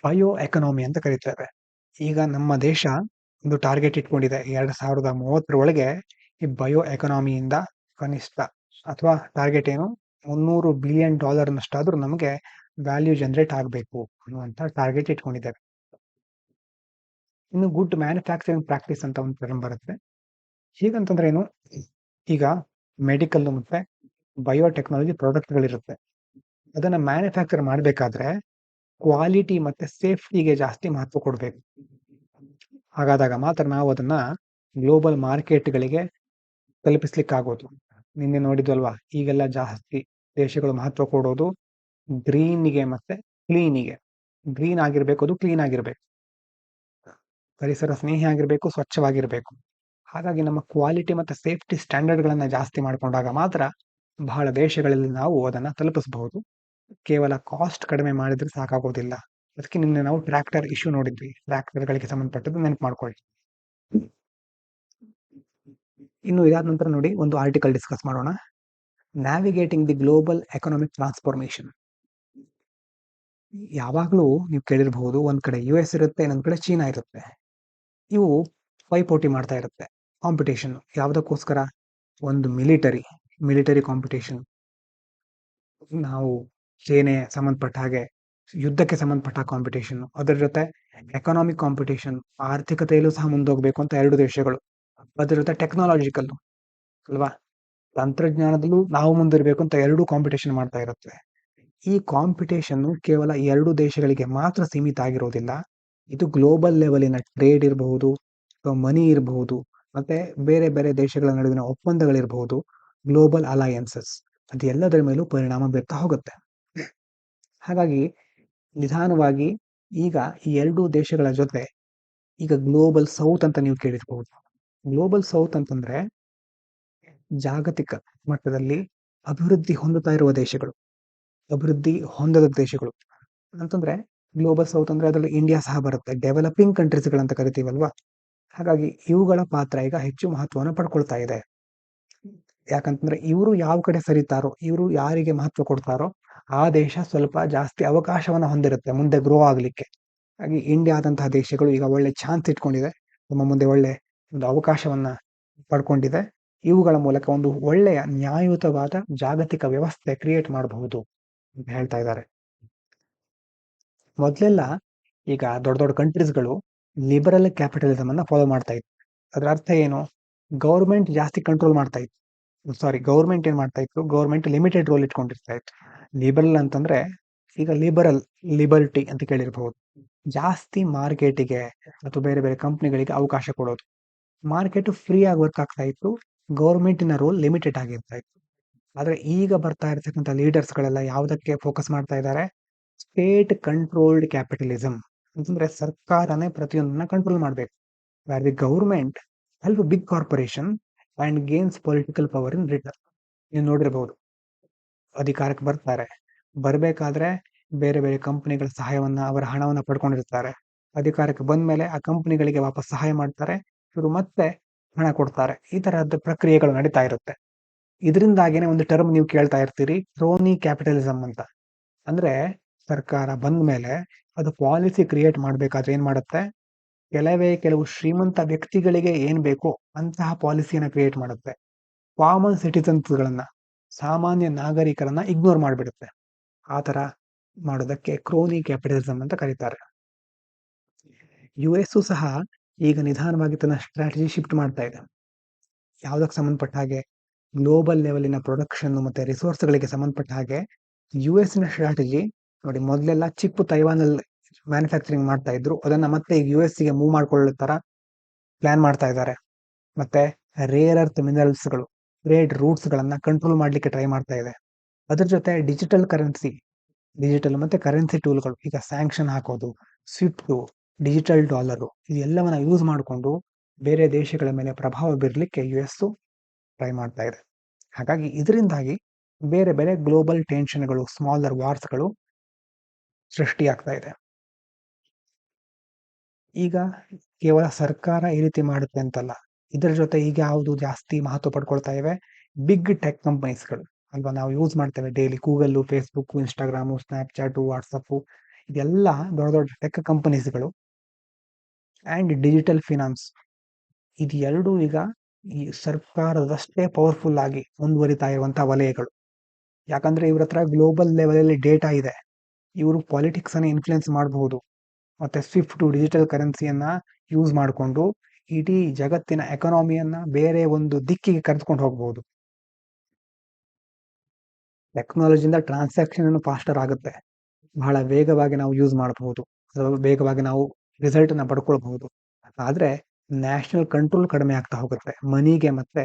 ಬಯೋ ಎಕನಾಮಿ ಅಂತ ಕರಿತೇವೆ. ಈಗ ನಮ್ಮ ದೇಶ ಒಂದು ಟಾರ್ಗೆಟ್ ಇಟ್ಕೊಂಡಿದೆ, 2030 ಒಳಗೆ ಈ ಬಯೋ ಎಕನಾಮಿಯಿಂದ ಕನಿಷ್ಠ ಅಥವಾ ಟಾರ್ಗೆಟ್ ಏನು, $300 ಬಿಲಿಯನ್ ನಷ್ಟಾದ್ರೂ ನಮಗೆ ವ್ಯಾಲ್ಯೂ ಜನರೇಟ್ ಆಗಬೇಕು ಅನ್ನುವಂಥ ಟಾರ್ಗೆಟ್ ಇಟ್ಕೊಂಡಿದ್ದೇವೆ. ಇನ್ನು ಗುಡ್ ಮ್ಯಾನುಫ್ಯಾಕ್ಚರಿಂಗ್ ಪ್ರಾಕ್ಟೀಸ್ ಅಂತ ಒಂದು ಟರ್ಮ್ ಬರುತ್ತೆ. ಹೀಗಂತಂದ್ರೆ ಏನು? ಈಗ ಮೆಡಿಕಲ್ ಮತ್ತೆ ಬಯೋಟೆಕ್ನಾಲಜಿ ಪ್ರಾಡಕ್ಟ್ಗಳಿರುತ್ತೆ. ಅದನ್ನ ಮ್ಯಾನುಫ್ಯಾಕ್ಚರ್ ಮಾಡಬೇಕಾದ್ರೆ ಕ್ವಾಲಿಟಿ ಮತ್ತೆ ಸೇಫ್ಟಿಗೆ ಜಾಸ್ತಿ ಮಹತ್ವ ಕೊಡಬೇಕು. ಹಾಗಾದಾಗ ಮಾತ್ರ ನಾವು ಅದನ್ನ ಗ್ಲೋಬಲ್ ಮಾರ್ಕೆಟ್ಗಳಿಗೆ ತಲುಪಿಸ್ಲಿಕ್ಕಾಗೋದು. ನಿನ್ನೆ ನೋಡಿದ್ವಲ್ವಾ, ಈಗೆಲ್ಲ ಜಾಸ್ತಿ ದೇಶಗಳು ಮಹತ್ವ ಕೊಡೋದು ಗ್ರೀನ್ಗೆ ಮತ್ತೆ ಕ್ಲೀನಿಗೆ. ಗ್ರೀನ್ ಆಗಿರ್ಬೇಕು, ಅದು ಕ್ಲೀನ್ ಆಗಿರ್ಬೇಕು, ಪರಿಸರ ಸ್ನೇಹಿ ಆಗಿರ್ಬೇಕು, ಸ್ವಚ್ಛವಾಗಿರ್ಬೇಕು. ಹಾಗಾಗಿ ನಮ್ಮ ಕ್ವಾಲಿಟಿ ಮತ್ತೆ ಸೇಫ್ಟಿ ಸ್ಟ್ಯಾಂಡರ್ಡ್ಗಳನ್ನ ಜಾಸ್ತಿ ಮಾಡ್ಕೊಂಡಾಗ ಮಾತ್ರ ಬಹಳ ದೇಶಗಳಲ್ಲಿ ನಾವು ಅದನ್ನ ತಲುಪಿಸಬಹುದು. ಕೇವಲ ಕಾಸ್ಟ್ ಕಡಿಮೆ ಮಾಡಿದ್ರೆ ಸಾಕಾಗೋದಿಲ್ಲ. ಅದಕ್ಕೆ ನಿನ್ನೆ ನಾವು ಟ್ರ್ಯಾಕ್ಟರ್ ಇಶ್ಯೂ ನೋಡಿದ್ವಿ. ಟ್ರ್ಯಾಕ್ಟರ್ಗಳಿಗೆ ಸಂಬಂಧಪಟ್ಟದ್ದು ನೆನಪು ಮಾಡ್ಕೊಳ್ಳಿ. ಇನ್ನು ಇದಾದ ನಂತರ ನೋಡಿ, ಒಂದು ಆರ್ಟಿಕಲ್ ಡಿಸ್ಕಸ್ ಮಾಡೋಣ. ನ್ಯಾವಿಗೇಟಿಂಗ್ ದಿ ಗ್ಲೋಬಲ್ ಎಕನಾಮಿಕ್ ಟ್ರಾನ್ಸ್ಫಾರ್ಮೇಶನ್. ಯಾವಾಗಲೂ ನೀವು ಕೇಳಿರಬಹುದು, ಒಂದ್ ಕಡೆ US ಇರುತ್ತೆ, ಇನ್ನೊಂದ್ ಕಡೆ ಚೀನಾ ಇರುತ್ತೆ. ಇವು ಪೈಪೋಟಿ ಮಾಡ್ತಾ ಇರುತ್ತೆ, ಕಾಂಪಿಟೇಷನ್. ಯಾವುದಕ್ಕೋಸ್ಕರ? ಒಂದು ಮಿಲಿಟರಿ ಕಾಂಪಿಟೇಷನ್. ನಾವು ಸೇನೆ ಸಂಬಂಧಪಟ್ಟ ಹಾಗೆ ಯುದ್ಧಕ್ಕೆ ಸಂಬಂಧಪಟ್ಟ ಕಾಂಪಿಟೇಷನ್, ಅದರ ಜೊತೆ ಎಕನಾಮಿಕ್ ಕಾಂಪಿಟೇಷನ್, ಆರ್ಥಿಕತೆಯಲ್ಲೂ ಸಹ ಮುಂದೋಗ್ಬೇಕು ಅಂತ ಎರಡು ದೇಶಗಳು. ಅದರ ಜೊತೆ ಟೆಕ್ನಾಲಜಿಕಲ್ ಅಲ್ವಾ, ತಂತ್ರಜ್ಞಾನದಲ್ಲೂ ನಾವು ಮುಂದಿರ್ಬೇಕು ಅಂತ ಎರಡೂ ಕಾಂಪಿಟೇಷನ್ ಮಾಡ್ತಾ ಇರುತ್ತೆ. ಈ ಕಾಂಪಿಟೇಷನ್ ಕೇವಲ ಎರಡು ದೇಶಗಳಿಗೆ ಮಾತ್ರ ಸೀಮಿತ ಆಗಿರೋದಿಲ್ಲ. ಇದು ಗ್ಲೋಬಲ್ ಲೆವೆಲಿನ ಟ್ರೇಡ್ ಇರಬಹುದು, ಮನಿ ಇರಬಹುದು, ಮತ್ತೆ ಬೇರೆ ಬೇರೆ ದೇಶಗಳ ನಡುವಿನ ಒಪ್ಪಂದಗಳಿರಬಹುದು, ಗ್ಲೋಬಲ್ ಅಲಯನ್ಸಸ್, ಅದೆಲ್ಲದರ ಮೇಲೂ ಪರಿಣಾಮ ಬೀರ್ತಾ ಹೋಗುತ್ತೆ. ಹಾಗಾಗಿ ನಿಧಾನವಾಗಿ ಈಗ ಈ ಎರಡೂ ದೇಶಗಳ ಜೊತೆ ಈಗ ಗ್ಲೋಬಲ್ ಸೌತ್ ಅಂತ ನೀವು ಕೇಳಿರ್ಬಹುದು. ಗ್ಲೋಬಲ್ ಸೌತ್ ಅಂತಂದ್ರೆ ಜಾಗತಿಕ ಮಟ್ಟದಲ್ಲಿ ಅಭಿವೃದ್ಧಿ ಹೊಂದುತ್ತಾ ಇರುವ ದೇಶಗಳು, ಅಭಿವೃದ್ಧಿ ಹೊಂದದ ದೇಶಗಳು ಅಂತಂದ್ರೆ ಗ್ಲೋಬಲ್ ಸೌತ್ ಅಂದ್ರೆ ಅದರಲ್ಲಿ ಇಂಡಿಯಾ ಸಹ ಬರುತ್ತೆ. ಡೆವಲಪಿಂಗ್ ಕಂಟ್ರೀಸ್ಗಳಂತ ಕರಿತೀವಲ್ವಾ. ಹಾಗಾಗಿ ಇವುಗಳ ಪಾತ್ರ ಈಗ ಹೆಚ್ಚು ಮಹತ್ವವನ್ನು ಪಡ್ಕೊಳ್ತಾ ಇದೆ. ಯಾಕಂತಂದ್ರೆ ಇವರು ಯಾವ ಕಡೆ ಸರಿತಾರೋ, ಇವರು ಯಾರಿಗೆ ಮಹತ್ವ ಕೊಡ್ತಾರೋ ಆ ದೇಶ ಸ್ವಲ್ಪ ಜಾಸ್ತಿ ಅವಕಾಶವನ್ನ ಹೊಂದಿರುತ್ತೆ ಮುಂದೆ ಗ್ರೋ ಆಗ್ಲಿಕ್ಕೆ. ಹಾಗೆ ಇಂಡಿಯಾ ಆದಂತಹ ದೇಶಗಳು ಈಗ ಒಳ್ಳೆ ಚಾನ್ಸ್ ಇಟ್ಕೊಂಡಿದೆ, ನಮ್ಮ ಮುಂದೆ ಒಳ್ಳೆ ಒಂದು ಅವಕಾಶವನ್ನ ಪಡ್ಕೊಂಡಿದೆ. ಇವುಗಳ ಮೂಲಕ ಒಂದು ಒಳ್ಳೆಯ ನ್ಯಾಯಯುತವಾದ ಜಾಗತಿಕ ವ್ಯವಸ್ಥೆ ಕ್ರಿಯೇಟ್ ಮಾಡಬಹುದು ಅಂತ ಹೇಳ್ತಾ ಇದ್ದಾರೆ. ಮೊದಲೆಲ್ಲ ಈಗ ದೊಡ್ಡ ದೊಡ್ಡ ಕಂಟ್ರೀಸ್ಗಳು ಲಿಬರಲ್ ಕ್ಯಾಪಿಟಲಿಸಮ್ ಅನ್ನ ಫಾಲೋ ಮಾಡ್ತಾ ಇತ್ತು. ಅದರ ಅರ್ಥ ಏನು? ಗೌರ್ಮೆಂಟ್ ಜಾಸ್ತಿ ಕಂಟ್ರೋಲ್ ಮಾಡ್ತಾ ಇತ್ತು. ಗೌರ್ಮೆಂಟ್ ಏನ್ ಮಾಡ್ತಾ ಇತ್ತು? ಗೌರ್ಮೆಂಟ್ ಲಿಮಿಟೆಡ್ ರೋಲ್ ಇಟ್ಕೊಂಡಿರ್ತಾ ಇತ್ತು. ಲಿಬರಲ್ ಅಂತಂದ್ರೆ ಈಗ ಲಿಬರ್ಟಿ ಅಂತ ಕೇಳಿರ್ಬಹುದು. ಜಾಸ್ತಿ ಮಾರ್ಕೆಟಿಗೆ ಅಥವಾ ಬೇರೆ ಬೇರೆ ಕಂಪ್ನಿಗಳಿಗೆ ಅವಕಾಶ ಕೊಡೋದು. ಮಾರ್ಕೆಟ್ ಫ್ರೀ ಆಗಿ ವರ್ಕ್ ಆಗ್ತಾ ಇತ್ತು. ಗೌರ್ಮೆಂಟಿನ ರೋಲ್ ಲಿಮಿಟೆಡ್ ಆಗಿರ್ತಾ ಇತ್ತು. ಆದ್ರೆ ಈಗ ಬರ್ತಾ ಇರ್ತಕ್ಕಂಥ ಲೀಡರ್ಸ್ ಗಳೆಲ್ಲ ಯಾವುದಕ್ಕೆ ಫೋಕಸ್ ಮಾಡ್ತಾ ಇದ್ದಾರೆ? ಸ್ಟೇಟ್ ಕಂಟ್ರೋಲ್ಡ್ ಕ್ಯಾಪಿಟಲಿಸಮ್ ಅಂತಂದ್ರೆ ಸರ್ಕಾರನೇ ಪ್ರತಿಯೊಂದನ್ನ ಕಂಟ್ರೋಲ್ ಮಾಡಬೇಕು. where the government help big corporation and gains political power in return. ನೀವು ನೋಡಿರಬಹುದು, ಅಧಿಕಾರಕ್ಕೆ ಬರ್ತಾರೆ, ಬರಬೇಕಾದ್ರೆ ಬೇರೆ ಬೇರೆ ಕಂಪನಿಗಳ ಸಹಾಯವನ್ನ, ಅವರ ಹಣವನ್ನ ಪಡ್ಕೊಂಡಿರ್ತಾರೆ. ಅಧಿಕಾರಕ್ಕೆ ಬಂದ್ಮೇಲೆ ಆ ಕಂಪನಿಗಳಿಗೆ ವಾಪಸ್ ಸಹಾಯ ಮಾಡ್ತಾರೆ, ಇವರು ಮತ್ತೆ ಹಣ ಕೊಡ್ತಾರೆ. ಈ ತರಹದ ಪ್ರಕ್ರಿಯೆಗಳು ನಡೀತಾ ಇರುತ್ತೆ. ಇದರಿಂದಾಗೇನೆ ಒಂದು ಟರ್ಮ್ ನೀವು ಕೇಳ್ತಾ ಇರ್ತೀರಿ, ಕ್ರೋನಿ ಕ್ಯಾಪಿಟಲಿಸಮ್ ಅಂತ. ಅಂದ್ರೆ ಸರ್ಕಾರ ಬಂದ ಮೇಲೆ ಅದು ಪಾಲಿಸಿ ಕ್ರಿಯೇಟ್ ಮಾಡ್ಬೇಕಾದ್ರೆ ಏನ್ ಮಾಡುತ್ತೆ? ಕೆಲವು ಶ್ರೀಮಂತ ವ್ಯಕ್ತಿಗಳಿಗೆ ಏನ್ ಬೇಕೋ ಅಂತಹ ಪಾಲಿಸಿಯನ್ನ ಕ್ರಿಯೇಟ್ ಮಾಡುತ್ತೆ. ಕಾಮನ್ ಸಿಟಿಸನ್ಸ್ ಗಳನ್ನ, ಸಾಮಾನ್ಯ ನಾಗರಿಕರನ್ನ ಇಗ್ನೋರ್ ಮಾಡಿಬಿಡುತ್ತೆ. ಆ ತರ ಮಾಡೋದಕ್ಕೆ ಕ್ರೋನಿ ಕ್ಯಾಪಿಟಲಿಸಮ್ ಅಂತ ಕರೀತಾರೆ. US ಸಹ ಈಗ ನಿಧಾನವಾಗಿ ತನ್ನ ಸ್ಟ್ರಾಟಜಿ ಶಿಫ್ಟ್ ಮಾಡ್ತಾ ಇದೆ. ಯಾವುದಕ್ಕೆ ಸಂಬಂಧಪಟ್ಟ ಹಾಗೆ? ಗ್ಲೋಬಲ್ ಲೆವೆಲಿನ ಪ್ರೊಡಕ್ಷನ್ ಮತ್ತೆ ರಿಸೋರ್ಸ್ಗಳಿಗೆ ಸಂಬಂಧಪಟ್ಟ ಹಾಗೆ US ನ ಸ್ಟ್ರಾಟಜಿ ನೋಡಿ. ಮೊದಲೆಲ್ಲ ಚಿಪ್ ತೈವಾನಲ್ಲಿ ಮ್ಯಾನುಫ್ಯಾಕ್ಚರಿಂಗ್ ಮಾಡ್ತಾ ಇದ್ರು, ಅದನ್ನ ಮತ್ತೆ ಈಗ US ಗೆ ಮೂವ್ ಮಾಡ್ಕೊಳ್ಳೋ ತರ ಪ್ಲಾನ್ ಮಾಡ್ತಾ ಇದ್ದಾರೆ. ಮತ್ತೆ ರೇರ್ ಅರ್ತ್ ಮಿನರಲ್ಸ್ಗಳು, ಟ್ರೇಡ್ ರೂಟ್ಸ್ ಗಳನ್ನ ಕಂಟ್ರೋಲ್ ಮಾಡ್ಲಿಕ್ಕೆ ಟ್ರೈ ಮಾಡ್ತಾ ಇದೆ. ಅದ್ರ ಜೊತೆ ಡಿಜಿಟಲ್ ಮತ್ತೆ ಕರೆನ್ಸಿ ಟೂಲ್ಗಳು, ಈಗ ಸ್ಯಾಂಕ್ಷನ್ ಹಾಕೋದು, ಸ್ವಿಫ್ಟ್, ಡಿಜಿಟಲ್ ಡಾಲರ್, ಇದೆಲ್ಲವನ್ನ ಯೂಸ್ ಮಾಡಿಕೊಂಡು ಬೇರೆ ದೇಶಗಳ ಮೇಲೆ ಪ್ರಭಾವ ಬೀರ್ಲಿಕ್ಕೆ US ಟ್ರೈ ಮಾಡ್ತಾ ಇದೆ. ಹಾಗಾಗಿ ಇದರಿಂದಾಗಿ ಬೇರೆ ಬೇರೆ ಗ್ಲೋಬಲ್ ಟೆನ್ಷನ್ಗಳು, ಸ್ಮಾಲರ್ ವಾರ್ಸ್ಗಳು ಸೃಷ್ಟಿಯಾಗ್ತಾ ಇದೆ. ಈಗ ಕೇವಲ ಸರ್ಕಾರ ಈ ರೀತಿ ಮಾಡುತ್ತೆ ಅಂತಲ್ಲ, ಇದರ ಜೊತೆ ಈಗ ಯಾವುದು ಜಾಸ್ತಿ ಮಹತ್ವ ಪಡ್ಕೊಳ್ತಾ ಇವೆ? ಬಿಗ್ ಟೆಕ್ ಕಂಪನೀಸ್ಗಳು ಅಲ್ವಾ. ನಾವು ಯೂಸ್ ಮಾಡ್ತೇವೆ daily Google, Facebook, Instagram, ಸ್ನ್ಯಾಪ್ಚಾಟು, WhatsApp, ಇದೆಲ್ಲ ದೊಡ್ಡ ದೊಡ್ಡ ಟೆಕ್ ಕಂಪನೀಸ್ಗಳು. ಅಂಡ್ ಡಿಜಿಟಲ್ ಫಿನಾನ್ಸ್, ಇದು ಎರಡು ಈಗ ಈ ಸರ್ಕಾರದಷ್ಟೇ ಪವರ್ಫುಲ್ ಆಗಿ ಮುಂದುವರಿತಾ ಇರುವಂತಹ ವಲಯಗಳು. ಯಾಕಂದ್ರೆ ಇವ್ರ ಹತ್ರ ಗ್ಲೋಬಲ್ ಲೆವೆಲ್ ಅಲ್ಲಿ ಡೇಟಾ ಇದೆ. ಇವರು ಪಾಲಿಟಿಕ್ಸ್ ಅನ್ನು ಇನ್ಫ್ಲುಯೆನ್ಸ್ ಮಾಡಬಹುದು. ಮತ್ತೆ ಸ್ವಿಫ್ಟ್ ಡಿಜಿಟಲ್ ಕರೆನ್ಸಿಯನ್ನ ಯೂಸ್ ಮಾಡಿಕೊಂಡು ಇಡೀ ಜಗತ್ತಿನ ಎಕಾನಮಿಯನ್ನ ಬೇರೆ ಒಂದು ದಿಕ್ಕಿಗೆ ಕರೆದುಕೊಂಡು ಹೋಗಬಹುದು. ಟೆಕ್ನಾಲಜಿಯಿಂದ ಟ್ರಾನ್ಸಾಕ್ಷನ್ ಫಾಸ್ಟರ್ ಆಗುತ್ತೆ, ಬಹಳ ವೇಗವಾಗಿ ನಾವು ಯೂಸ್ ಮಾಡಬಹುದು, ವೇಗವಾಗಿ ನಾವು ರಿಸಲ್ಟ್ ಅನ್ನ ಪಡ್ಕೊಳ್ಬಹುದು. ಆದ್ರೆ ನ್ಯಾಷನಲ್ ಕಂಟ್ರೋಲ್ ಕಡಿಮೆ ಆಗ್ತಾ ಹೋಗುತ್ತೆ ಮನಿಗೆ ಮತ್ತೆ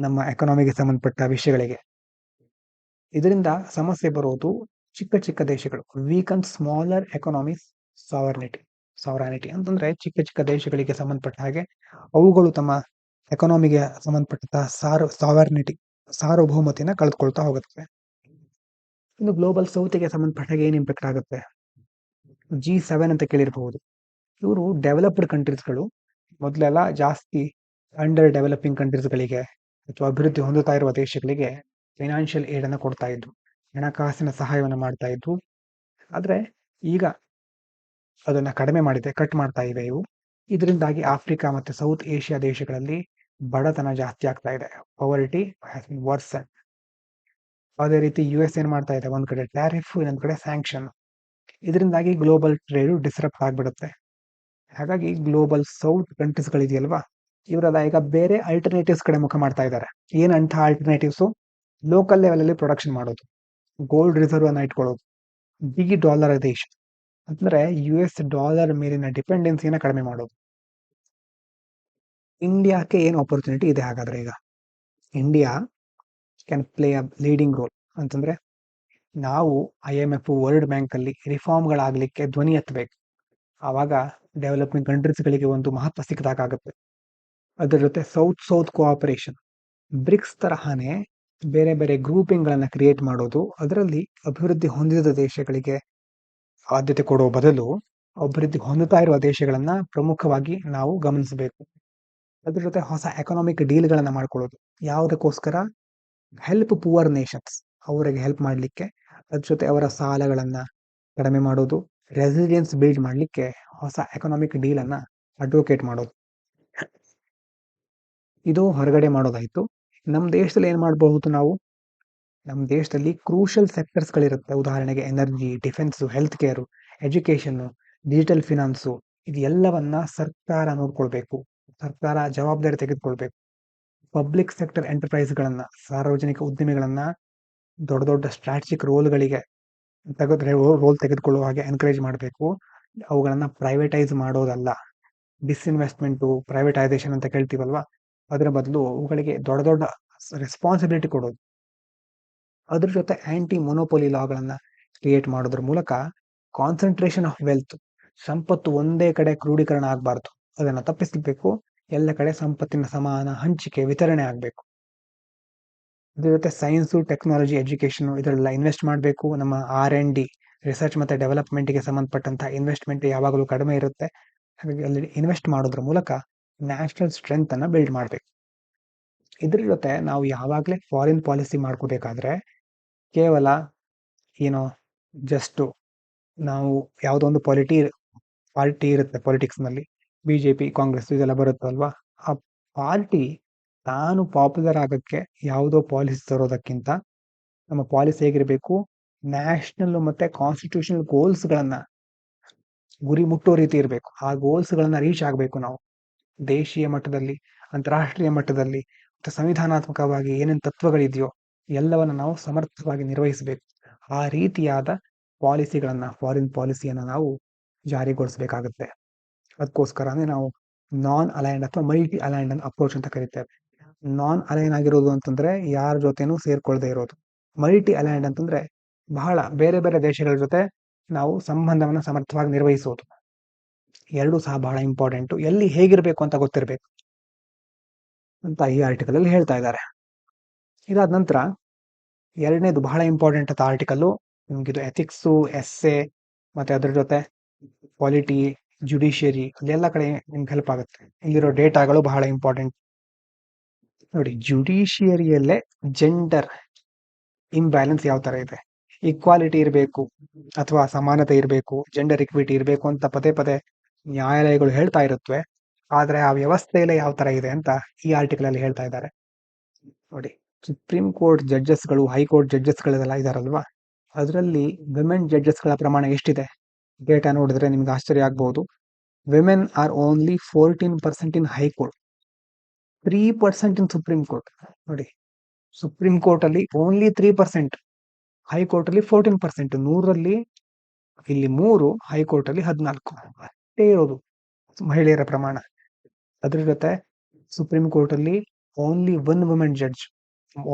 ನಮ್ಮ ಎಕಾನಮಿಗೆ ಸಂಬಂಧಪಟ್ಟ ವಿಷಯಗಳಿಗೆ. ಇದರಿಂದ ಸಮಸ್ಯೆ ಬರೋದು ಚಿಕ್ಕ ಚಿಕ್ಕ ದೇಶಗಳು. ವೀಕನ್ ಸ್ಮಾಲರ್ ಎಕಾನಮೀಸ್ ಸಾವರಾನಿಟಿ ಅಂತಂದ್ರೆ ಚಿಕ್ಕ ಚಿಕ್ಕ ದೇಶಗಳಿಗೆ ಸಂಬಂಧಪಟ್ಟ ಹಾಗೆ ಅವುಗಳು ತಮ್ಮ ಎಕಾನಮಿಗೆ ಸಂಬಂಧಪಟ್ಟ ಸಾರ್ವಭೌಮತೆಯನ್ನ ಕಳೆದುಕೊಳ್ತಾ ಹೋಗುತ್ತೆ. ಇನ್ನು ಗ್ಲೋಬಲ್ ಸೌತ್ಗೆ ಸಂಬಂಧಪಟ್ಟ ಹಾಗೆ ಏನ್ ಇಂಪ್ಯಾಕ್ಟ್ ಆಗುತ್ತೆ? G7 ಅಂತ ಕೇಳಿರಬಹುದು. ಇವರು ಡೆವಲಪ್ಡ್ ಕಂಟ್ರೀಸ್ಗಳು. ಮೊದಲೆಲ್ಲ ಜಾಸ್ತಿ ಅಂಡರ್ ಡೆವಲಪಿಂಗ್ ಕಂಟ್ರೀಸ್ಗಳಿಗೆ ಅಥವಾ ಅಭಿವೃದ್ಧಿ ಹೊಂದುತ್ತಾ ಇರುವ ದೇಶಗಳಿಗೆ ಫೈನಾನ್ಷಿಯಲ್ ಏಡ್ ಅನ್ನು ಕೊಡ್ತಾ ಇದ್ರು, ಹಣಕಾಸಿನ ಸಹಾಯವನ್ನು ಮಾಡ್ತಾ ಇದ್ರು. ಆದ್ರೆ ಈಗ ಅದನ್ನ ಕಡಿಮೆ ಮಾಡಿದೆ, ಕಟ್ ಮಾಡ್ತಾ ಇವೆ ಇವು. ಇದರಿಂದಾಗಿ ಆಫ್ರಿಕಾ ಮತ್ತೆ ಸೌತ್ ಏಷ್ಯಾ ದೇಶಗಳಲ್ಲಿ ಬಡತನ ಜಾಸ್ತಿ ಆಗ್ತಾ ಇದೆ. ಪವರ್ಟಿ ಹ್ಯಾಸ್ ಬಿನ್ ವರ್ಸನ್. ಅದೇ ರೀತಿ US ಏನ್ ಮಾಡ್ತಾ ಇದೆ? ಒಂದ್ ಕಡೆ ಟ್ಯಾರಿಫ್, ಇನ್ನೊಂದ್ ಕಡೆ ಸ್ಯಾಂಕ್ಷನ್. ಇದರಿಂದಾಗಿ ಗ್ಲೋಬಲ್ ಟ್ರೇಡ್ ಡಿಸ್ರಪ್ಟ್ ಆಗ್ಬಿಡುತ್ತೆ. ಹಾಗಾಗಿ ಗ್ಲೋಬಲ್ ಸೌತ್ ಕಂಟ್ರೀಸ್ ಗಳಿದೆಯಲ್ವಾ, ಇವರೆಲ್ಲ ಈಗ ಬೇರೆ ಆಲ್ಟರ್ನೇಟಿವ್ಸ್ ಕಡೆ ಮುಖ ಮಾಡ್ತಾ ಇದ್ದಾರೆ. ಏನ್ ಅಂತ ಆಲ್ಟರ್ನೇಟಿವ್ಸ್? ಲೋಕಲ್ ಲೆವೆಲ್ ಅಲ್ಲಿ ಪ್ರೊಡಕ್ಷನ್ ಮಾಡೋದು, ಗೋಲ್ಡ್ ರಿಸರ್ವ್ ಅನ್ನ ಇಟ್ಕೊಳ್ಳೋದು, ಬಿಗ್ ಡಾಲರೈಸೇಷನ್ ಅಂದ್ರೆ US ಡಾಲರ್ ಮೇಲಿನ ಡಿಪೆಂಡೆನ್ಸಿನ ಕಡಿಮೆ ಮಾಡೋದು. ಇಂಡಿಯಾಕ್ಕೆ ಏನು ಆಪರ್ಚುನಿಟಿ ಇದೆ ಹಾಗಾದ್ರೆ? ಈಗ India can play a leading roll ಅಂತಂದ್ರೆ ನಾವು IMF, ವರ್ಲ್ಡ್ ಬ್ಯಾಂಕ್ ಅಲ್ಲಿ ರಿಫಾರ್ಮ್ಗಳಾಗ್ಲಿಕ್ಕೆ ಧ್ವನಿ ಎತ್ತಬೇಕು. ಆವಾಗ ಡೆವಲಪಿಂಗ್ ಕಂಟ್ರೀಸ್ಗಳಿಗೆ ಒಂದು ಮಹತ್ವ ಸಿಕ್ಕದಾಗುತ್ತೆ. ಅದರ ಜೊತೆ ಸೌತ್ ಕೋಆಪರೇಷನ್, ಬ್ರಿಕ್ಸ್ ತರಹನೇ ಬೇರೆ ಬೇರೆ ಗ್ರೂಪಿಂಗ್ ಗಳನ್ನ ಕ್ರಿಯೇಟ್ ಮಾಡೋದು. ಅದರಲ್ಲಿ ಅಭಿವೃದ್ಧಿ ಹೊಂದಿದ ದೇಶಗಳಿಗೆ ಆದ್ಯತೆ ಕೊಡುವ ಬದಲು ಅಭಿವೃದ್ಧಿ ಹೊಂದುತ್ತಾ ಇರುವ ದೇಶಗಳನ್ನ ಪ್ರಮುಖವಾಗಿ ನಾವು ಗಮನಿಸಬೇಕು. ಅದ್ರ ಜೊತೆ ಹೊಸ ಎಕನಾಮಿಕ್ ಡೀಲ್ ಗಳನ್ನ ಮಾಡ್ಕೊಳ್ಳೋದು. ಯಾವುದಕ್ಕೋಸ್ಕರ? ಹೆಲ್ಪ್ ಪುವರ್ ನೇಷನ್ಸ್, ಅವರಿಗೆ ಹೆಲ್ಪ್ ಮಾಡ್ಲಿಕ್ಕೆ. ಅದ್ರ ಜೊತೆ ಅವರ ಸಾಲಗಳನ್ನ ಕಡಿಮೆ ಮಾಡೋದು, ರೆಸಿಲಿಯನ್ಸ್ ಬಿಲ್ಡ್ ಮಾಡ್ಲಿಕ್ಕೆ ಹೊಸ ಎಕನಾಮಿಕ್ ಡೀಲ್ ಅನ್ನ ಅಡ್ವೊಕೇಟ್ ಮಾಡೋದು. ಇದು ಹೊರಗಡೆ ಮಾಡೋದಾಯ್ತು. ನಮ್ಮ ದೇಶದಲ್ಲಿ ಏನ್ ಮಾಡಬಹುದು ನಾವು? ನಮ್ಮ ದೇಶದಲ್ಲಿ ಕ್ರೂಷಿಯಲ್ ಸೆಕ್ಟರ್ಸ್ಗಳಿರುತ್ತೆ. ಉದಾಹರಣೆಗೆ energy, defence, health care, education, digital finance, ಇದು ಎಲ್ಲವನ್ನ ಸರ್ಕಾರ ನೋಡ್ಕೊಳ್ಬೇಕು. ಸರ್ಕಾರ ಜವಾಬ್ದಾರಿ ತೆಗೆದುಕೊಳ್ಬೇಕು. ಪಬ್ಲಿಕ್ ಸೆಕ್ಟರ್ ಎಂಟರ್ಪ್ರೈಸ್ಗಳನ್ನ, ಸಾರ್ವಜನಿಕ ಉದ್ದಿಮೆಗಳನ್ನ ದೊಡ್ಡ ದೊಡ್ಡ ಸ್ಟ್ರಾಟಜಿಕ್ ರೋಲ್ಗಳಿಗೆ ರೋಲ್ ತೆಗೆದುಕೊಳ್ಳುವ ಹಾಗೆ ಎನ್ಕರೇಜ್ ಮಾಡಬೇಕು. ಅವುಗಳನ್ನ ಪ್ರೈವೇಟೈಸ್ ಮಾಡೋದಲ್ಲ. ಡಿಸ್ಇನ್ವೆಸ್ಟ್ಮೆಂಟು, ಪ್ರೈವೇಟೈಸೇಷನ್ ಅಂತ ಕೇಳ್ತೀವಲ್ವಾ, ಅದರ ಬದಲು ಅವುಗಳಿಗೆ ದೊಡ್ಡ ದೊಡ್ಡ ರೆಸ್ಪಾನ್ಸಿಬಿಲಿಟಿ ಕೊಡೋದು. ಅದ್ರ ಜೊತೆ ಆಂಟಿ ಮೊನೋಪೊಲಿ ಲಾಗಳನ್ನ ಕ್ರಿಯೇಟ್ ಮಾಡೋದ್ರ ಮೂಲಕ ಕಾನ್ಸಂಟ್ರೇಷನ್ ಆಫ್ ವೆಲ್ತ್, ಸಂಪತ್ತು ಒಂದೇ ಕಡೆ ಕ್ರೋಢೀಕರಣ ಆಗಬಾರ್ದು, ಅದನ್ನ ತಪ್ಪಿಸಬೇಕು. ಎಲ್ಲ ಕಡೆ ಸಂಪತ್ತಿನ ಸಮಾನ ಹಂಚಿಕೆ, ವಿತರಣೆ ಆಗಬೇಕು. ಅದ್ರ ಜೊತೆ ಸೈನ್ಸು, ಟೆಕ್ನಾಲಜಿ, ಎಜುಕೇಶನ್ ಇದರೆಲ್ಲ ಇನ್ವೆಸ್ಟ್ ಮಾಡಬೇಕು. ನಮ್ಮ R&D, ರಿಸರ್ಚ್ ಮತ್ತೆ ಡೆವಲಪ್ಮೆಂಟ್ಗೆ ಸಂಬಂಧಪಟ್ಟಂತಹ ಇನ್ವೆಸ್ಟ್ಮೆಂಟ್ ಯಾವಾಗಲೂ ಕಡಿಮೆ ಇರುತ್ತೆ. ಹಾಗಾಗಿ ಅಲ್ಲಿ ಇನ್ವೆಸ್ಟ್ ಮಾಡೋದ್ರ ಮೂಲಕ ನ್ಯಾಷನಲ್ ಸ್ಟ್ರೆಂತ್ ಅನ್ನ ಬಿಲ್ಡ್ ಮಾಡಬೇಕು. ಇದ್ರ ಜೊತೆ ನಾವು ಯಾವಾಗಲೇ ಫಾರಿನ್ ಪಾಲಿಸಿ ಮಾಡ್ಕೋಬೇಕಾದ್ರೆ ಕೇವಲ ಏನೋ ಜಸ್ಟ್ ನಾವು ಯಾವುದೋ ಒಂದು ಪಾರ್ಟಿ ಇರುತ್ತೆ ಪಾಲಿಟಿಕ್ಸ್ ನಲ್ಲಿ, ಬಿಜೆಪಿ, ಕಾಂಗ್ರೆಸ್ ಇದೆಲ್ಲ ಬರುತ್ತಲ್ವಾ, ಆ ಪಾರ್ಟಿ ತಾನು ಪಾಪ್ಯುಲರ್ ಆಗಕ್ಕೆ ಯಾವುದೋ ಪಾಲಿಸಿ ತರೋದಕ್ಕಿಂತ ನಮ್ಮ ಪಾಲಿಸಿ ಹೇಗಿರಬೇಕು, ನ್ಯಾಷನಲ್ ಮತ್ತೆ ಕಾನ್ಸ್ಟಿಟ್ಯೂಷನಲ್ ಗೋಲ್ಸ್ ಗಳನ್ನ ಗುರಿ ಮುಟ್ಟೋ ರೀತಿ ಇರಬೇಕು. ಆ ಗೋಲ್ಸ್ ಗಳನ್ನ ರೀಚ್ ಆಗಬೇಕು. ನಾವು ದೇಶೀಯ ಮಟ್ಟದಲ್ಲಿ, ಅಂತಾರಾಷ್ಟ್ರೀಯ ಮಟ್ಟದಲ್ಲಿ ಮತ್ತು ಸಂವಿಧಾನಾತ್ಮಕವಾಗಿ ಏನೇನು ತತ್ವಗಳಿದೆಯೋ ಎಲ್ಲವನ್ನ ನಾವು ಸಮರ್ಥವಾಗಿ ನಿರ್ವಹಿಸಬೇಕು. ಆ ರೀತಿಯಾದ ಪಾಲಿಸಿಗಳನ್ನ, ಫಾರಿನ್ ಪಾಲಿಸಿಯನ್ನ ನಾವು ಜಾರಿಗೊಳಿಸಬೇಕಾಗುತ್ತೆ. ಅದಕ್ಕೋಸ್ಕರನೇ ನಾವು ನಾನ್ ಅಲೈನ್ಡ್ ಅಥವಾ ಮಲ್ಟಿ ಅಲೈನ್ಡ್ ಅಪ್ರೋಚ್ ಅಂತ ಕರಿತೇವೆ. ನಾನ್ ಅಲೈನ್ ಆಗಿರೋದು ಅಂತಂದ್ರೆ ಯಾರ ಜೊತೆನೂ ಸೇರ್ಕೊಳ್ದೇ ಇರೋದು. ಮಲ್ಟಿ ಅಲೈನ್ಡ್ ಅಂತಂದ್ರೆ ಬಹಳ ಬೇರೆ ಬೇರೆ ದೇಶಗಳ ಜೊತೆ ನಾವು ಸಂಬಂಧವನ್ನ ಸಮರ್ಥವಾಗಿ ನಿರ್ವಹಿಸೋದು. ಎರಡೂ ಸಹ ಬಹಳ ಇಂಪಾರ್ಟೆಂಟ್. ಎಲ್ಲಿ ಹೇಗಿರ್ಬೇಕು ಅಂತ ಗೊತ್ತಿರಬೇಕು ಅಂತ ಈ ಆರ್ಟಿಕಲ್ ಅಲ್ಲಿ ಹೇಳ್ತಾ ಇದ್ದಾರೆ. ಇದಾದ ನಂತರ ಎರಡನೇದು ಬಹಳ ಇಂಪಾರ್ಟೆಂಟ್ ಅಂತ ಆರ್ಟಿಕಲ್, ನಿಮ್ಗಿದು ಎಥಿಕ್ಸು, ಎಸ್ಸೆ ಮತ್ತೆ ಅದ್ರ ಜೊತೆ ಪಾಲಿಟಿ, ಜುಡಿಷಿಯರಿ, ಅದೆಲ್ಲ ಕಡೆ ನಿಮ್ಗೆ ಹೆಲ್ಪ್ ಆಗುತ್ತೆ. ಇಲ್ಲಿರೋ ಡೇಟಾಗಳು ಬಹಳ ಇಂಪಾರ್ಟೆಂಟ್ ನೋಡಿ. ಜುಡಿಷಿಯರಿಯಲ್ಲೇ ಜೆಂಡರ್ ಇಂಬ್ಯಾಲೆನ್ಸ್ ಯಾವ ತರ ಇದೆ, ಈಕ್ವಾಲಿಟಿ ಇರಬೇಕು ಅಥವಾ ಸಮಾನತೆ ಇರಬೇಕು, ಜೆಂಡರ್ ಇಕ್ವಿಟಿ ಇರಬೇಕು ಅಂತ ಪದೇ ಪದೇ ನ್ಯಾಯಾಲಯಗಳು ಹೇಳ್ತಾ ಇರುತ್ತವೆ. ಆದ್ರೆ ಆ ವ್ಯವಸ್ಥೆಯಲ್ಲೇ ಯಾವ ತರ ಇದೆ ಅಂತ ಈ ಆರ್ಟಿಕಲ್ ಅಲ್ಲಿ ಹೇಳ್ತಾ ಇದ್ದಾರೆ ನೋಡಿ. ಸುಪ್ರೀಂ ಕೋರ್ಟ್ ಜಡ್ಜಸ್ಗಳು, ಹೈಕೋರ್ಟ್ ಜಡ್ಜಸ್ಗಳೆಲ್ಲ ಇದಾರಲ್ವಾ, ಅದರಲ್ಲಿ ವಿಮೆನ್ ಜಡ್ಜಸ್ಗಳ ಪ್ರಮಾಣ ಎಷ್ಟಿದೆ? ಡೇಟಾ ನೋಡಿದ್ರೆ ನಿಮ್ಗೆ ಆಶ್ಚರ್ಯ ಆಗ್ಬಹುದು. Women are only 14% in high court, 3% in supreme court. ನೋಡಿ, ಸುಪ್ರೀಂ ಕೋರ್ಟ್ ಅಲ್ಲಿ ಓನ್ಲಿ 3%, ಹೈಕೋರ್ಟ್ ಅಲ್ಲಿ 14%. 100ರಲ್ಲಿ ಇಲ್ಲಿ 3, ಹೈಕೋರ್ಟ್ ಅಲ್ಲಿ 14 ಅಷ್ಟೇ ಇರೋದು ಮಹಿಳೆಯರ ಪ್ರಮಾಣ. ಅದ್ರ ಜೊತೆ ಸುಪ್ರೀಂ ಕೋರ್ಟ್ ಅಲ್ಲಿ ಓನ್ಲಿ 1 ವುಮೆನ್ ಜಡ್ಜ್,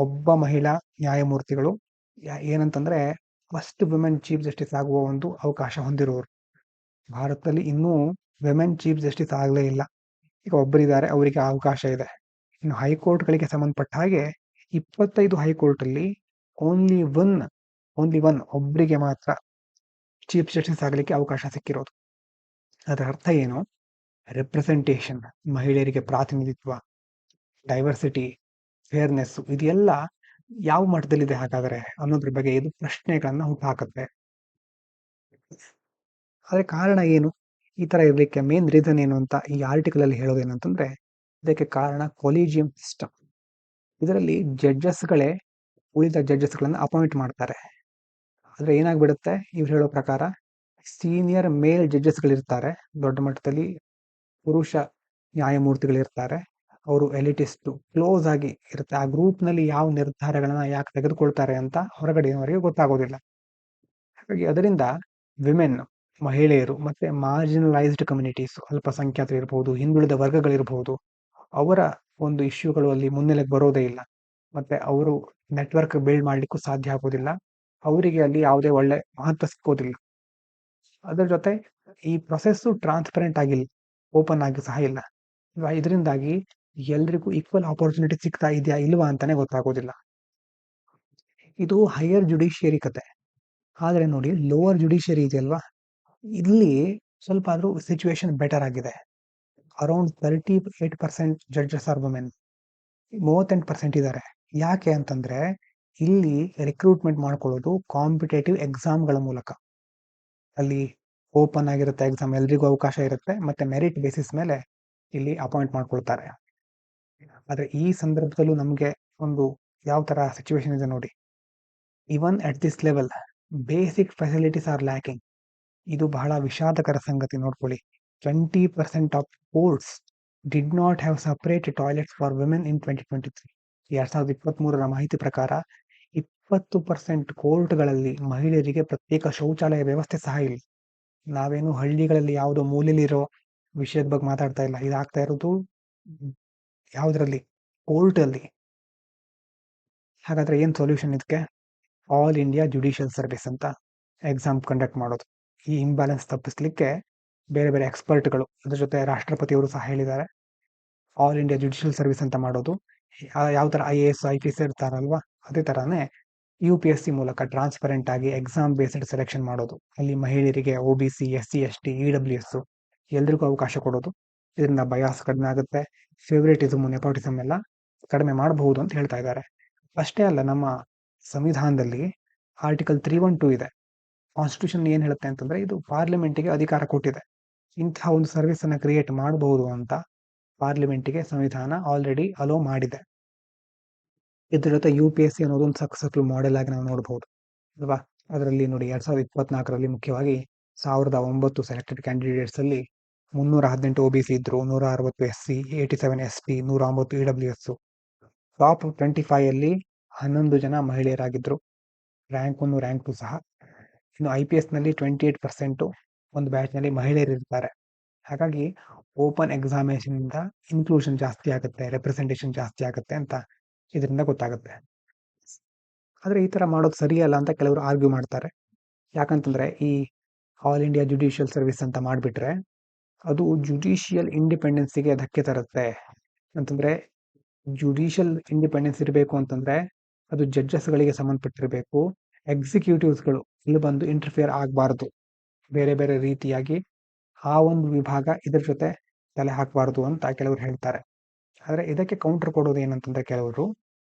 ಒಬ್ಬ ಮಹಿಳಾ ನ್ಯಾಯಮೂರ್ತಿಗಳು. ಏನಂತಂದ್ರೆ ಫಸ್ಟ್ ವುಮೆನ್ ಚೀಫ್ ಜಸ್ಟಿಸ್ ಆಗುವ ಒಂದು ಅವಕಾಶ ಹೊಂದಿರುವರು. ಭಾರತದಲ್ಲಿ ಇನ್ನೂ ವಿಮೆನ್ ಚೀಫ್ ಜಸ್ಟಿಸ್ ಆಗಲೇ ಇಲ್ಲ. ಈಗ ಒಬ್ಬರಿದ್ದಾರೆ, ಅವರಿಗೆ ಅವಕಾಶ ಇದೆ. ಇನ್ನು ಹೈಕೋರ್ಟ್ಗಳಿಗೆ ಸಂಬಂಧಪಟ್ಟ ಹಾಗೆ 25 ಹೈಕೋರ್ಟ್ ಅಲ್ಲಿ ಓನ್ಲಿ ಒನ್ ಒಬ್ಬರಿಗೆ ಮಾತ್ರ ಚೀಫ್ ಜಸ್ಟಿಸ್ ಆಗಲಿಕ್ಕೆ ಅವಕಾಶ ಸಿಕ್ಕಿರೋದು. ಅದರ ಅರ್ಥ ಏನು? ರೆಪ್ರೆಸೆಂಟೇಷನ್, ಮಹಿಳೆಯರಿಗೆ ಪ್ರಾತಿನಿಧಿತ್ವ, ಡೈವರ್ಸಿಟಿ, ಫೇರ್ನೆಸ್, ಇದೆಲ್ಲ ಯಾವ ಮಟ್ಟದಲ್ಲಿದೆ ಹಾಗಾದ್ರೆ ಅನ್ನೋದ್ರ ಬಗ್ಗೆ ಇದು ಪ್ರಶ್ನೆಗಳನ್ನ ಹುಟ್ಟುಹಾಕುತ್ತೆ. ಆದ್ರೆ ಕಾರಣ ಏನು ಈ ತರ ಇರ್ಲಿಕ್ಕೆ? ಮೇನ್ ರೀಸನ್ ಏನು ಅಂತ ಈ ಆರ್ಟಿಕಲ್ ಅಲ್ಲಿ ಹೇಳೋದೇನಂತಂದ್ರೆ, ಇದಕ್ಕೆ ಕಾರಣ ಕೊಲಿಜಿಯಂ ಸಿಸ್ಟಮ್. ಇದರಲ್ಲಿ ಜಡ್ಜಸ್ಗಳೇ ಉಳಿದ ಜಡ್ಜಸ್ಗಳನ್ನ ಅಪಾಯಿಂಟ್ ಮಾಡ್ತಾರೆ. ಆದ್ರೆ ಏನಾಗ್ಬಿಡುತ್ತೆ, ಇವ್ರು ಹೇಳೋ ಪ್ರಕಾರ ಸೀನಿಯರ್ ಮೇಲ್ ಜಡ್ಜಸ್ಗಳಿರ್ತಾರೆ, ದೊಡ್ಡ ಮಟ್ಟದಲ್ಲಿ ಪುರುಷ ನ್ಯಾಯಮೂರ್ತಿಗಳಿರ್ತಾರೆ. ಅವರು ಎಲಿಟಿಸ್ಟ್, ಕ್ಲೋಸ್ ಆಗಿ ಇರುತ್ತೆ. ಆ ಗ್ರೂಪ್ ನಲ್ಲಿ ಯಾವ ನಿರ್ಧಾರಗಳನ್ನ ಯಾಕೆ ತೆಗೆದುಕೊಳ್ತಾರೆ ಅಂತ ಹೊರಗಡೆಯವರಿಗೆ ಗೊತ್ತಾಗೋದಿಲ್ಲ. ಹಾಗಾಗಿ ಅದರಿಂದ ವಿಮೆನ್, ಮಹಿಳೆಯರು ಮತ್ತೆ ಮಾರ್ಜಿನಲೈಸ್ಡ್ ಕಮ್ಯುನಿಟೀಸ್, ಅಲ್ಪಸಂಖ್ಯಾತರು ಇರಬಹುದು, ಹಿಂದುಳಿದ ವರ್ಗಗಳಿರಬಹುದು, ಅವರ ಒಂದು ಇಶ್ಯೂಗಳು ಅಲ್ಲಿ ಮುನ್ನೆಲೆಗೆ ಬರೋದೇ ಇಲ್ಲ. ಮತ್ತೆ ಅವರು ನೆಟ್ವರ್ಕ್ ಬಿಲ್ಡ್ ಮಾಡ್ಲಿಕ್ಕೂ ಸಾಧ್ಯ ಆಗೋದಿಲ್ಲ. ಅವರಿಗೆ ಅಲ್ಲಿ ಯಾವುದೇ ಒಳ್ಳೆ ಮಹತ್ವ ಸಿಕ್ಕೋದಿಲ್ಲ. ಅದರ ಜೊತೆ ಈ ಪ್ರೊಸೆಸ್ ಟ್ರಾನ್ಸ್ಪರೆಂಟ್ ಆಗಿಲ್ಲ, ಓಪನ್ ಆಗಿ ಸಹ ಇಲ್ಲ. ಇದರಿಂದಾಗಿ ಎಲ್ರಿಗೂ ಈಕ್ವಲ್ ಆಪರ್ಚುನಿಟಿ ಸಿಗ್ತಾ ಇದೆಯಾ ಇಲ್ವಾ ಅಂತಾನೆ ಗೊತ್ತಾಗೋದಿಲ್ಲ. ಇದು ಹೈಯರ್ ಜುಡಿಷಿಯರಿ ಕತೆ. ಆದ್ರೆ ನೋಡಿ, ಲೋವರ್ ಜುಡಿಷಿಯರಿ ಇದೆಯಲ್ವಾ, ಇಲ್ಲಿ ಸ್ವಲ್ಪ ಆದ್ರೂ ಸಿಚುವೇಶನ್ ಬೆಟರ್ ಆಗಿದೆ. ಅರೌಂಡ್ 38% ಜಡ್ಜಸ್ ಆರ್ ವುಮೆನ್, 38% ಇದ್ದಾರೆ. ಯಾಕೆ ಅಂತಂದ್ರೆ ಇಲ್ಲಿ ರಿಕ್ರೂಟ್ಮೆಂಟ್ ಮಾಡ್ಕೊಳ್ಳೋದು ಕಾಂಪಿಟೇಟಿವ್ ಎಕ್ಸಾಮ್ಗಳ ಮೂಲಕ. ಅಲ್ಲಿ ಓಪನ್ ಆಗಿರುತ್ತೆ ಎಕ್ಸಾಮ್, ಎಲ್ರಿಗೂ ಅವಕಾಶ ಇರುತ್ತೆ, ಮತ್ತೆ ಮೆರಿಟ್ ಬೇಸಿಸ್ ಮೇಲೆ ಇಲ್ಲಿ ಅಪಾಯಿಂಟ್ ಮಾಡ್ಕೊಳ್ತಾರೆ. ಆದ್ರೆ ಈ ಸಂದರ್ಭದಲ್ಲೂ ನಮಗೆ ಒಂದು ಯಾವ ತರ ಸಿಚುವೇಶನ್ ಇದೆ ನೋಡಿ. Even at this level basic facilities R lacking. ಇದು ಬಹಳ ವಿಷಾದಕರ ಸಂಗತಿ ನೋಡ್ಕೊಳ್ಳಿ. 20% of courts did not have separate toilets for women in 2023. 2023ರ ಮಾಹಿತಿ ಪ್ರಕಾರ 20% ಕೋರ್ಟ್ಗಳಲ್ಲಿ ಮಹಿಳೆಯರಿಗೆ ಪ್ರತ್ಯೇಕ ಶೌಚಾಲಯ ವ್ಯವಸ್ಥೆ ಸಹ ಇಲ್ಲ. ನಾವೇನು ಹಳ್ಳಿಗಳಲ್ಲಿ ಯಾವುದೋ ಮೂಲೆಯಲ್ಲಿರೋ ವಿಷಯದ ಬಗ್ಗೆ ಮಾತಾಡ್ತಾ ಇಲ್ಲ. ಇದಾಗ್ತಾ ಇರೋದು ಯಾವುದರಲ್ಲಿ? ಕೋರ್ಟ್ ಅಲ್ಲಿ. ಹಾಗಾದ್ರೆ ಏನ್ ಸೊಲ್ಯೂಷನ್ ಇದಕ್ಕೆ? ಆಲ್ ಇಂಡಿಯಾ ಜುಡಿಷಿಯಲ್ ಸರ್ವಿಸ್ ಅಂತ ಎಕ್ಸಾಮ್ ಕಂಡಕ್ಟ್ ಮಾಡೋದು. ಈ ಇಂಬ್ಯಾಲೆನ್ಸ್ ತಪ್ಪಿಸ್ಲಿಕ್ಕೆ ಬೇರೆ ಬೇರೆ ಎಕ್ಸ್ಪರ್ಟ್ಗಳು, ಅದ್ರ ಜೊತೆ ರಾಷ್ಟ್ರಪತಿಯವರು ಸಹ ಹೇಳಿದ್ದಾರೆ, ಆಲ್ ಇಂಡಿಯಾ ಜುಡಿಷಿಯಲ್ ಸರ್ವಿಸ್ ಅಂತ ಮಾಡೋದು. ಯಾವ ತರ IAS IPS ಇರ್ತಾರಲ್ವಾ, ಅದೇ ತರಾನೇ UPSC ಮೂಲಕ ಟ್ರಾನ್ಸ್ಪರೆಂಟ್ ಆಗಿ ಎಕ್ಸಾಮ್ ಬೇಸ್ಡ್ ಸೆಲೆಕ್ಷನ್ ಮಾಡೋದು. ಅಲ್ಲಿ ಮಹಿಳೆಯರಿಗೆ OBC SC ST EWS ಎಲ್ರಿಗೂ ಅವಕಾಶ ಕೊಡೋದು. ಇದರಿಂದ ಬಯಾಸ್ ಕಡಿಮೆ ಆಗುತ್ತೆ, ಫೇವರೇಟಿಸಮ್ ನೆಪೋಟಿಸಮ್ ಎಲ್ಲ ಕಡಿಮೆ ಮಾಡಬಹುದು ಅಂತ ಹೇಳ್ತಾ ಇದ್ದಾರೆ. ಅಷ್ಟೇ ಅಲ್ಲ, ನಮ್ಮ ಸಂವಿಧಾನದಲ್ಲಿ ಆರ್ಟಿಕಲ್ 312 ಇದೆ. ಕಾನ್ಸ್ಟಿಟ್ಯೂಷನ್ ಏನ್ ಹೇಳುತ್ತೆ ಅಂತಂದ್ರೆ, ಇದು ಪಾರ್ಲಿಮೆಂಟ್ಗೆ ಅಧಿಕಾರ ಕೊಟ್ಟಿದೆ. ಇಂತಹ ಒಂದು ಸರ್ವಿಸ್ ಅನ್ನ ಕ್ರಿಯೇಟ್ ಮಾಡಬಹುದು ಅಂತ ಪಾರ್ಲಿಮೆಂಟ್ಗೆ ಸಂವಿಧಾನ ಆಲ್ರೆಡಿ ಅಲೋ ಮಾಡಿದೆ. ಇದ್ರ ಜೊತೆ UPSC ಅನ್ನೋದು ಒಂದು ಸಕ್ಸಸ್ಫುಲ್ ಮಾಡೆಲ್ ಆಗಿ ನಾವು ನೋಡಬಹುದು ಅಲ್ವಾ. ಅದರಲ್ಲಿ ನೋಡಿ 2024ರಲ್ಲಿ ಮುಖ್ಯವಾಗಿ 1009 ಸೆಲೆಕ್ಟೆಡ್ ಕ್ಯಾಂಡಿಡೇಟ್ಸ್ ಅಲ್ಲಿ 318 OBC ಇದ್ರು, 160 SC, 87 ST, 109 EWS. ಟಾಪ್ 25 ಅಲ್ಲಿ 11 ಜನ ಮಹಿಳೆಯರಾಗಿದ್ರು, ರ್ಯಾಂಕ್ 1 ರ್ಯಾಂಕ್ 2 ಸಹ. ಇನ್ನು IPS ನಲ್ಲಿ 28% ಒಂದು ಬ್ಯಾಚ್ ನಲ್ಲಿ ಮಹಿಳೆಯರು ಇರ್ತಾರೆ. ಹಾಗಾಗಿ ಓಪನ್ ಎಕ್ಸಾಮಿನೇಷನ್ ಇಂದ ಇನ್ಕ್ಲೂಷನ್ ಜಾಸ್ತಿ ಆಗುತ್ತೆ, ರೆಪ್ರೆಸೆಂಟೇಷನ್ ಜಾಸ್ತಿ ಆಗುತ್ತೆ ಅಂತ ಇದರಿಂದ ಗೊತ್ತಾಗುತ್ತೆ. ಆದ್ರೆ ಈ ತರ ಮಾಡೋದು ಸರಿಯಲ್ಲ ಅಂತ ಕೆಲವರು ಆರ್ಗ್ಯೂ ಮಾಡ್ತಾರೆ. ಯಾಕಂತಂದ್ರೆ ಈ ಆಲ್ ಇಂಡಿಯಾ ಜುಡಿಷಿಯಲ್ ಸರ್ವಿಸ್ ಅಂತ ಮಾಡ್ಬಿಟ್ರೆ ಅದು ಜುಡಿಷಿಯಲ್ ಇಂಡಿಪೆಂಡೆನ್ಸಿಗೆ ಧಕ್ಕೆ ತರುತ್ತೆ. ಅಂತಂದ್ರೆ ಜುಡಿಷಿಯಲ್ ಇಂಡಿಪೆಂಡೆನ್ಸ್ ಇರಬೇಕು ಅಂತಂದ್ರೆ ಅದು ಜಡ್ಜಸ್ ಗಳಿಗೆ ಸಂಬಂಧಪಟ್ಟಿರಬೇಕು. ಎಕ್ಸಿಕ್ಯೂಟಿವ್ಸ್ಗಳು ಇಲ್ಲಿ ಬಂದು ಇಂಟರ್ಫಿಯರ್ ಆಗಬಾರ್ದು. ಬೇರೆ ಬೇರೆ ರೀತಿಯಾಗಿ ಆ ಒಂದು ವಿಭಾಗ ಇದ್ರ ಜೊತೆ ತಲೆ ಹಾಕಬಾರ್ದು ಅಂತ ಕೆಲವರು ಹೇಳ್ತಾರೆ. ಆದ್ರೆ ಇದಕ್ಕೆ ಕೌಂಟರ್ ಕೊಡೋದು ಏನಂತಂದ್ರೆ, ಕೆಲವರು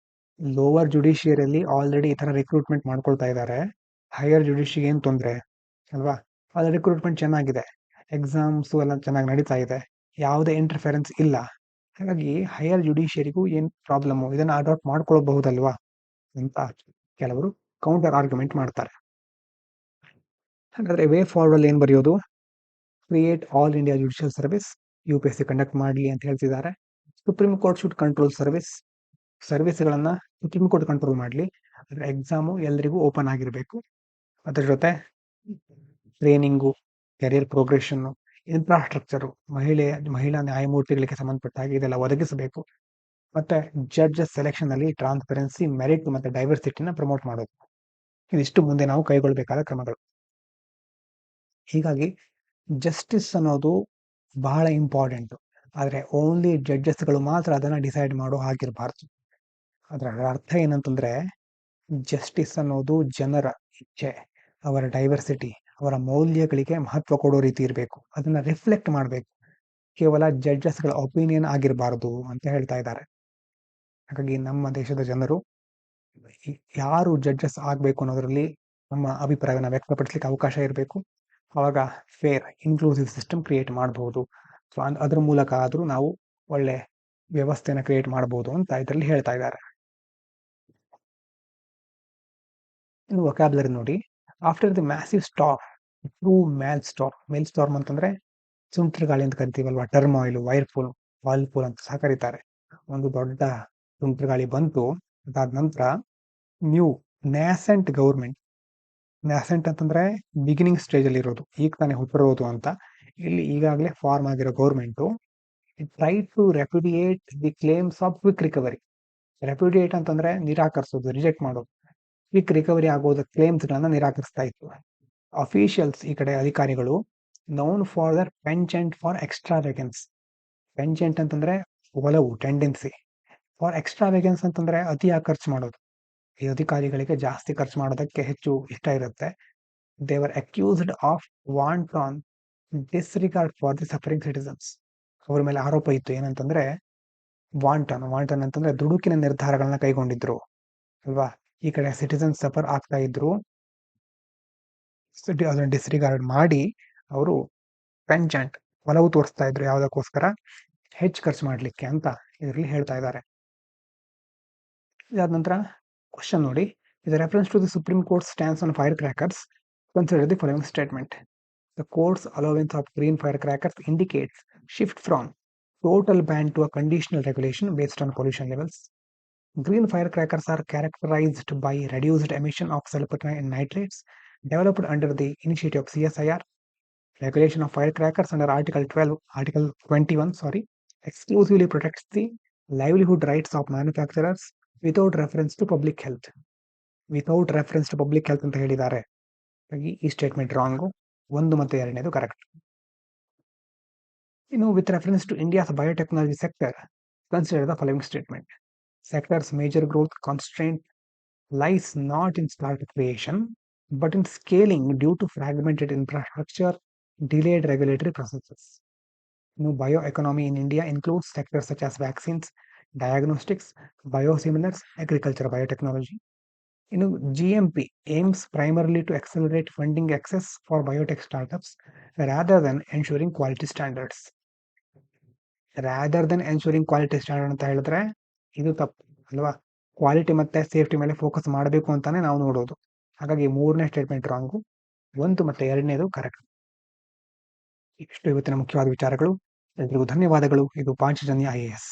ಲೋವರ್ ಜುಡಿಷಿಯರಿಯಲ್ಲಿ ಆಲ್ರೆಡಿ ಈ ತರ ರಿಕ್ರೂಟ್ಮೆಂಟ್ ಮಾಡ್ಕೊಳ್ತಾ ಇದ್ದಾರೆ. ಹೈಯರ್ ಜುಡಿಷಿಗೆ ಏನ್ ತೊಂದ್ರೆ ಅಲ್ವಾ? ಅದ್ರ ರಿಕ್ರೂಟ್ಮೆಂಟ್ ಚೆನ್ನಾಗಿದೆ, ಎಕ್ಸಾಮ್ಸ್ ಎಲ್ಲ ಚೆನ್ನಾಗಿ ನಡೀತಾ ಇದೆ, ಯಾವುದೇ ಇಂಟರ್ಫಿಯರೆನ್ಸ್ ಇಲ್ಲ. ಹಾಗಾಗಿ ಹೈಯರ್ ಜುಡಿಷಿಯರಿಗೂ ಏನ್ ಪ್ರಾಬ್ಲಮ್, ಇದನ್ನ ಅಡಾಪ್ಟ್ ಮಾಡ್ಕೊಳ್ಬಹುದಲ್ವಾ ಅಂತ ಕೆಲವರು ಕೌಂಟರ್ ಆರ್ಗ್ಯುಮೆಂಟ್ ಮಾಡ್ತಾರೆ. ಹಾಗಾದ್ರೆ ವೇ ಫಾರ್ವರ್ಡ್ ಏನ್ ಬರೆಯೋದು? Create all India judicial service, UPSC conduct ಮಾಡಲಿ ಅಂತ ಹೇಳ್ತಿದ್ದಾರೆ. ಸುಪ್ರೀಂ ಕೋರ್ಟ್ ಶುಡ್ ಕಂಟ್ರೋಲ್ ಸರ್ವಿಸ್ಗಳನ್ನ ಸುಪ್ರೀಂ ಕೋರ್ಟ್ ಕಂಟ್ರೋಲ್ ಮಾಡಲಿ. ಅದ್ರ ಎಕ್ಸಾಮು ಎಲ್ರಿಗೂ ಓಪನ್ ಆಗಿರಬೇಕು. ಅದ್ರ ಜೊತೆ ಟ್ರೈನಿಂಗು, ಕೆರಿಯರ್ ಪ್ರೋಗ್ರೆಷನ್, ಇನ್ಫ್ರಾಸ್ಟ್ರಕ್ಚರು, ಮಹಿಳಾ ನ್ಯಾಯಮೂರ್ತಿಗಳಿಗೆ ಸಂಬಂಧಪಟ್ಟ ಹಾಗೆ ಇದೆಲ್ಲ ಒದಗಿಸಬೇಕು. ಮತ್ತೆ ಜಡ್ಜಸ್ ಸೆಲೆಕ್ಷನ್ ಅಲ್ಲಿ ಟ್ರಾನ್ಸ್ಪರೆನ್ಸಿ, ಮೆರಿಟ್ ಮತ್ತೆ ಡೈವರ್ಸಿಟಿನ ಪ್ರಮೋಟ್ ಮಾಡೋದು. ಇದಿಷ್ಟು ಮುಂದೆ ನಾವು ಕೈಗೊಳ್ಳಬೇಕಾದ ಕ್ರಮಗಳು. ಹೀಗಾಗಿ ಜಸ್ಟಿಸ್ ಅನ್ನೋದು ಬಹಳ ಇಂಪಾರ್ಟೆಂಟ್. ಆದ್ರೆ ಓನ್ಲಿ ಜಡ್ಜಸ್ಗಳು ಮಾತ್ರ ಅದನ್ನ ಡಿಸೈಡ್ ಮಾಡೋ ಹಾಗಿರಬಾರ್ದು. ಅದರ ಅರ್ಥ ಏನಂತಂದ್ರೆ, ಜಸ್ಟಿಸ್ ಅನ್ನೋದು ಜನರ ಇಚ್ಛೆ, ಅವರ ಡೈವರ್ಸಿಟಿ, ಅವರ ಮೌಲ್ಯಗಳಿಗೆ ಮಹತ್ವ ಕೊಡೋ ರೀತಿ ಇರಬೇಕು. ಅದನ್ನ ರಿಫ್ಲೆಕ್ಟ್ ಮಾಡಬೇಕು, ಕೇವಲ ಜಡ್ಜಸ್ಗಳ ಒಪಿನಿಯನ್ ಆಗಿರಬಾರದು ಅಂತ ಹೇಳ್ತಾ ಇದ್ದಾರೆ. ಹಾಗಾಗಿ ನಮ್ಮ ದೇಶದ ಜನರು ಯಾರು ಜಡ್ಜಸ್ ಆಗ್ಬೇಕು ಅನ್ನೋದ್ರಲ್ಲಿ ನಮ್ಮ ಅಭಿಪ್ರಾಯವನ್ನು ವ್ಯಕ್ತಪಡಿಸಲಿಕ್ಕೆ ಅವಕಾಶ ಇರಬೇಕು. ಅವಾಗ ಫೇರ್ ಇನ್ಕ್ಲೂಸಿವ್ ಸಿಸ್ಟಮ್ ಕ್ರಿಯೇಟ್ ಮಾಡಬಹುದು. ಸೊ ಅದ್ರ ಮೂಲಕ ಆದ್ರೂ ನಾವು ಒಳ್ಳೆ ವ್ಯವಸ್ಥೆನ ಕ್ರಿಯೇಟ್ ಮಾಡಬಹುದು ಅಂತ ಇದರಲ್ಲಿ ಹೇಳ್ತಾ ಇದ್ದಾರೆ. ಇನ್ನು ವೊಕ್ಯಾಬ್ಯುಲರಿ ನೋಡಿ. After the massive storm, true maelstrom ಅಂತಂದ್ರೆ ಸುಂಟರ್ ಗಾಳಿ ಅಂತ ಕರಿತೀವಲ್ವಾ, ಟರ್ಮಾಯಿಲ್, ವಾಲ್ಪೂಲ್ ಅಂತ ಸಹ ಕರೀತಾರೆ. ಒಂದು ದೊಡ್ಡ ಸುಂಟರ್ ಗಾಳಿ ಬಂತು, ಅದಾದ ನಂತರ ನ್ಯೂ ನ್ಯಾಸೆಂಟ್ ಗೌರ್ಮೆಂಟ್, ನ್ಯಾಸೆಂಟ್ ಅಂತಂದ್ರೆ ಬಿಗಿನಿಂಗ್ ಸ್ಟೇಜ್ ಅಲ್ಲಿ ಇರೋದು, ಈಗ ತಾನೇ ಹುಟ್ಟಿರೋದು ಅಂತ. ಇಲ್ಲಿ ಈಗಾಗಲೇ ಫಾರ್ಮ್ ಆಗಿರೋ government try to repudiate the claims of quick recovery. Repudiate ಅಂತಂದ್ರೆ ನಿರಾಕರಿಸೋದು, ರಿಜೆಕ್ಟ್ ಮಾಡೋದು. ಕ್ವಿಕ್ ರಿಕವರಿ ಆಗೋದ ಕ್ಲೇಮ್ಸ್ ಗಳನ್ನ ನಿರಾಕರಿಸ್ತಾ ಇತ್ತು. ಅಫಿಷಿಯಲ್ಸ್, ಈ ಕಡೆ ಅಧಿಕಾರಿಗಳು, known for their penchant for extravagance. Penchant ಅಂತಂದ್ರೆ ಒಲವು, ಟೆಂಡೆನ್ಸಿ. ಫಾರ್ ಎಕ್ಸ್ಟ್ರಾವೆಗೆನ್ಸ್ ಅಂತಂದ್ರೆ ಅತಿಯಾಗಿ ಖರ್ಚು ಮಾಡೋದು. ಈ ಅಧಿಕಾರಿಗಳಿಗೆ ಜಾಸ್ತಿ ಖರ್ಚು ಮಾಡೋದಕ್ಕೆ ಹೆಚ್ಚು ಇಷ್ಟ ಇರುತ್ತೆ. They were accused of wanton disregard for the suffering citizens. ಅವ್ರ ಮೇಲೆ ಆರೋಪ ಇತ್ತು ಏನಂತಂದ್ರೆ ವಾಂಟನ್ ಅಂತಂದ್ರೆ ದುಡುಕಿನ ನಿರ್ಧಾರಗಳನ್ನ ಕೈಗೊಂಡಿದ್ರು ಅಲ್ವಾ. ಈ ಕಡೆ ಸಿಟಿಸನ್ ಸಫರ್ ಆಗ್ತಾ ಇದ್ರು, ಅದನ್ನ ಡಿಸ್ರಿಗಾರ್ಡ್ ಮಾಡಿ ಅವರು ಪೆಂಚೆಂಟ್ ಒಲವು ತೋರಿಸ್ತಾ ಇದ್ರು, ಯಾವುದಕ್ಕೋಸ್ಕರ ಹೆಚ್ಚು ಖರ್ಚು ಮಾಡ್ಲಿಕ್ಕೆ ಅಂತ ಇದರಲ್ಲಿ ಹೇಳ್ತಾ ಇದ್ದಾರೆ. ಇದಾದ ನಂತರ ಕ್ವಶನ್ ನೋಡಿ, ಇದು reference to the supreme court stands on fire crackers consider the following statement. The court's allowance of green firecrackers indicates shift from total ban to a conditional regulation based on pollution levels. Green firecrackers are characterized by reduced emission of sulfur nitrates developed under the initiative of CSIR. Regulation of firecrackers under Article 21, exclusively protects the livelihood rights of manufacturers without reference to public health. Without reference to public health ಅಂತ ಹೇಳಿದ್ದಾರೆ. ಹಾಗಾಗಿ ಈ statement wrong. 1 ಮತ್ತು 2ನೇದು correct. ಇನ್ನು with reference to India's biotechnology sector, consider the following statement. Sector's major growth constraint lies not in startup creation, but in scaling due to fragmented infrastructure, delayed regulatory processes. Bioeconomy in India includes sectors such as vaccines, diagnostics, biosimilars, agriculture biotechnology. GMP aims primarily to accelerate funding access for biotech startups rather than ensuring quality standards. ಅಂತ ಹೇಳಿದ್ರೆ ಇದು ತಪ್ಪು ಅಲ್ವಾ? Quality ಮತ್ತೆ safety ಮೇಲೆ focus ಮಾಡಬೇಕು ಅಂತಾನೆ ನಾವು ನೋಡೋದು. ಹಾಗಾಗಿ 3ನೇ ಸ್ಟೇಟ್ಮೆಂಟ್ ರಾಂಗು. 1 ಮತ್ತು 2ನೇದು ಕರೆಕ್ಟ್. ಇಷ್ಟು ಇವತ್ತಿನ ಮುಖ್ಯವಾದ ವಿಚಾರಗಳು. ಎಲ್ರಿಗೂ ಧನ್ಯವಾದಗಳು. ಇದು ಪಾಂಚಜನ್ಯ IAS.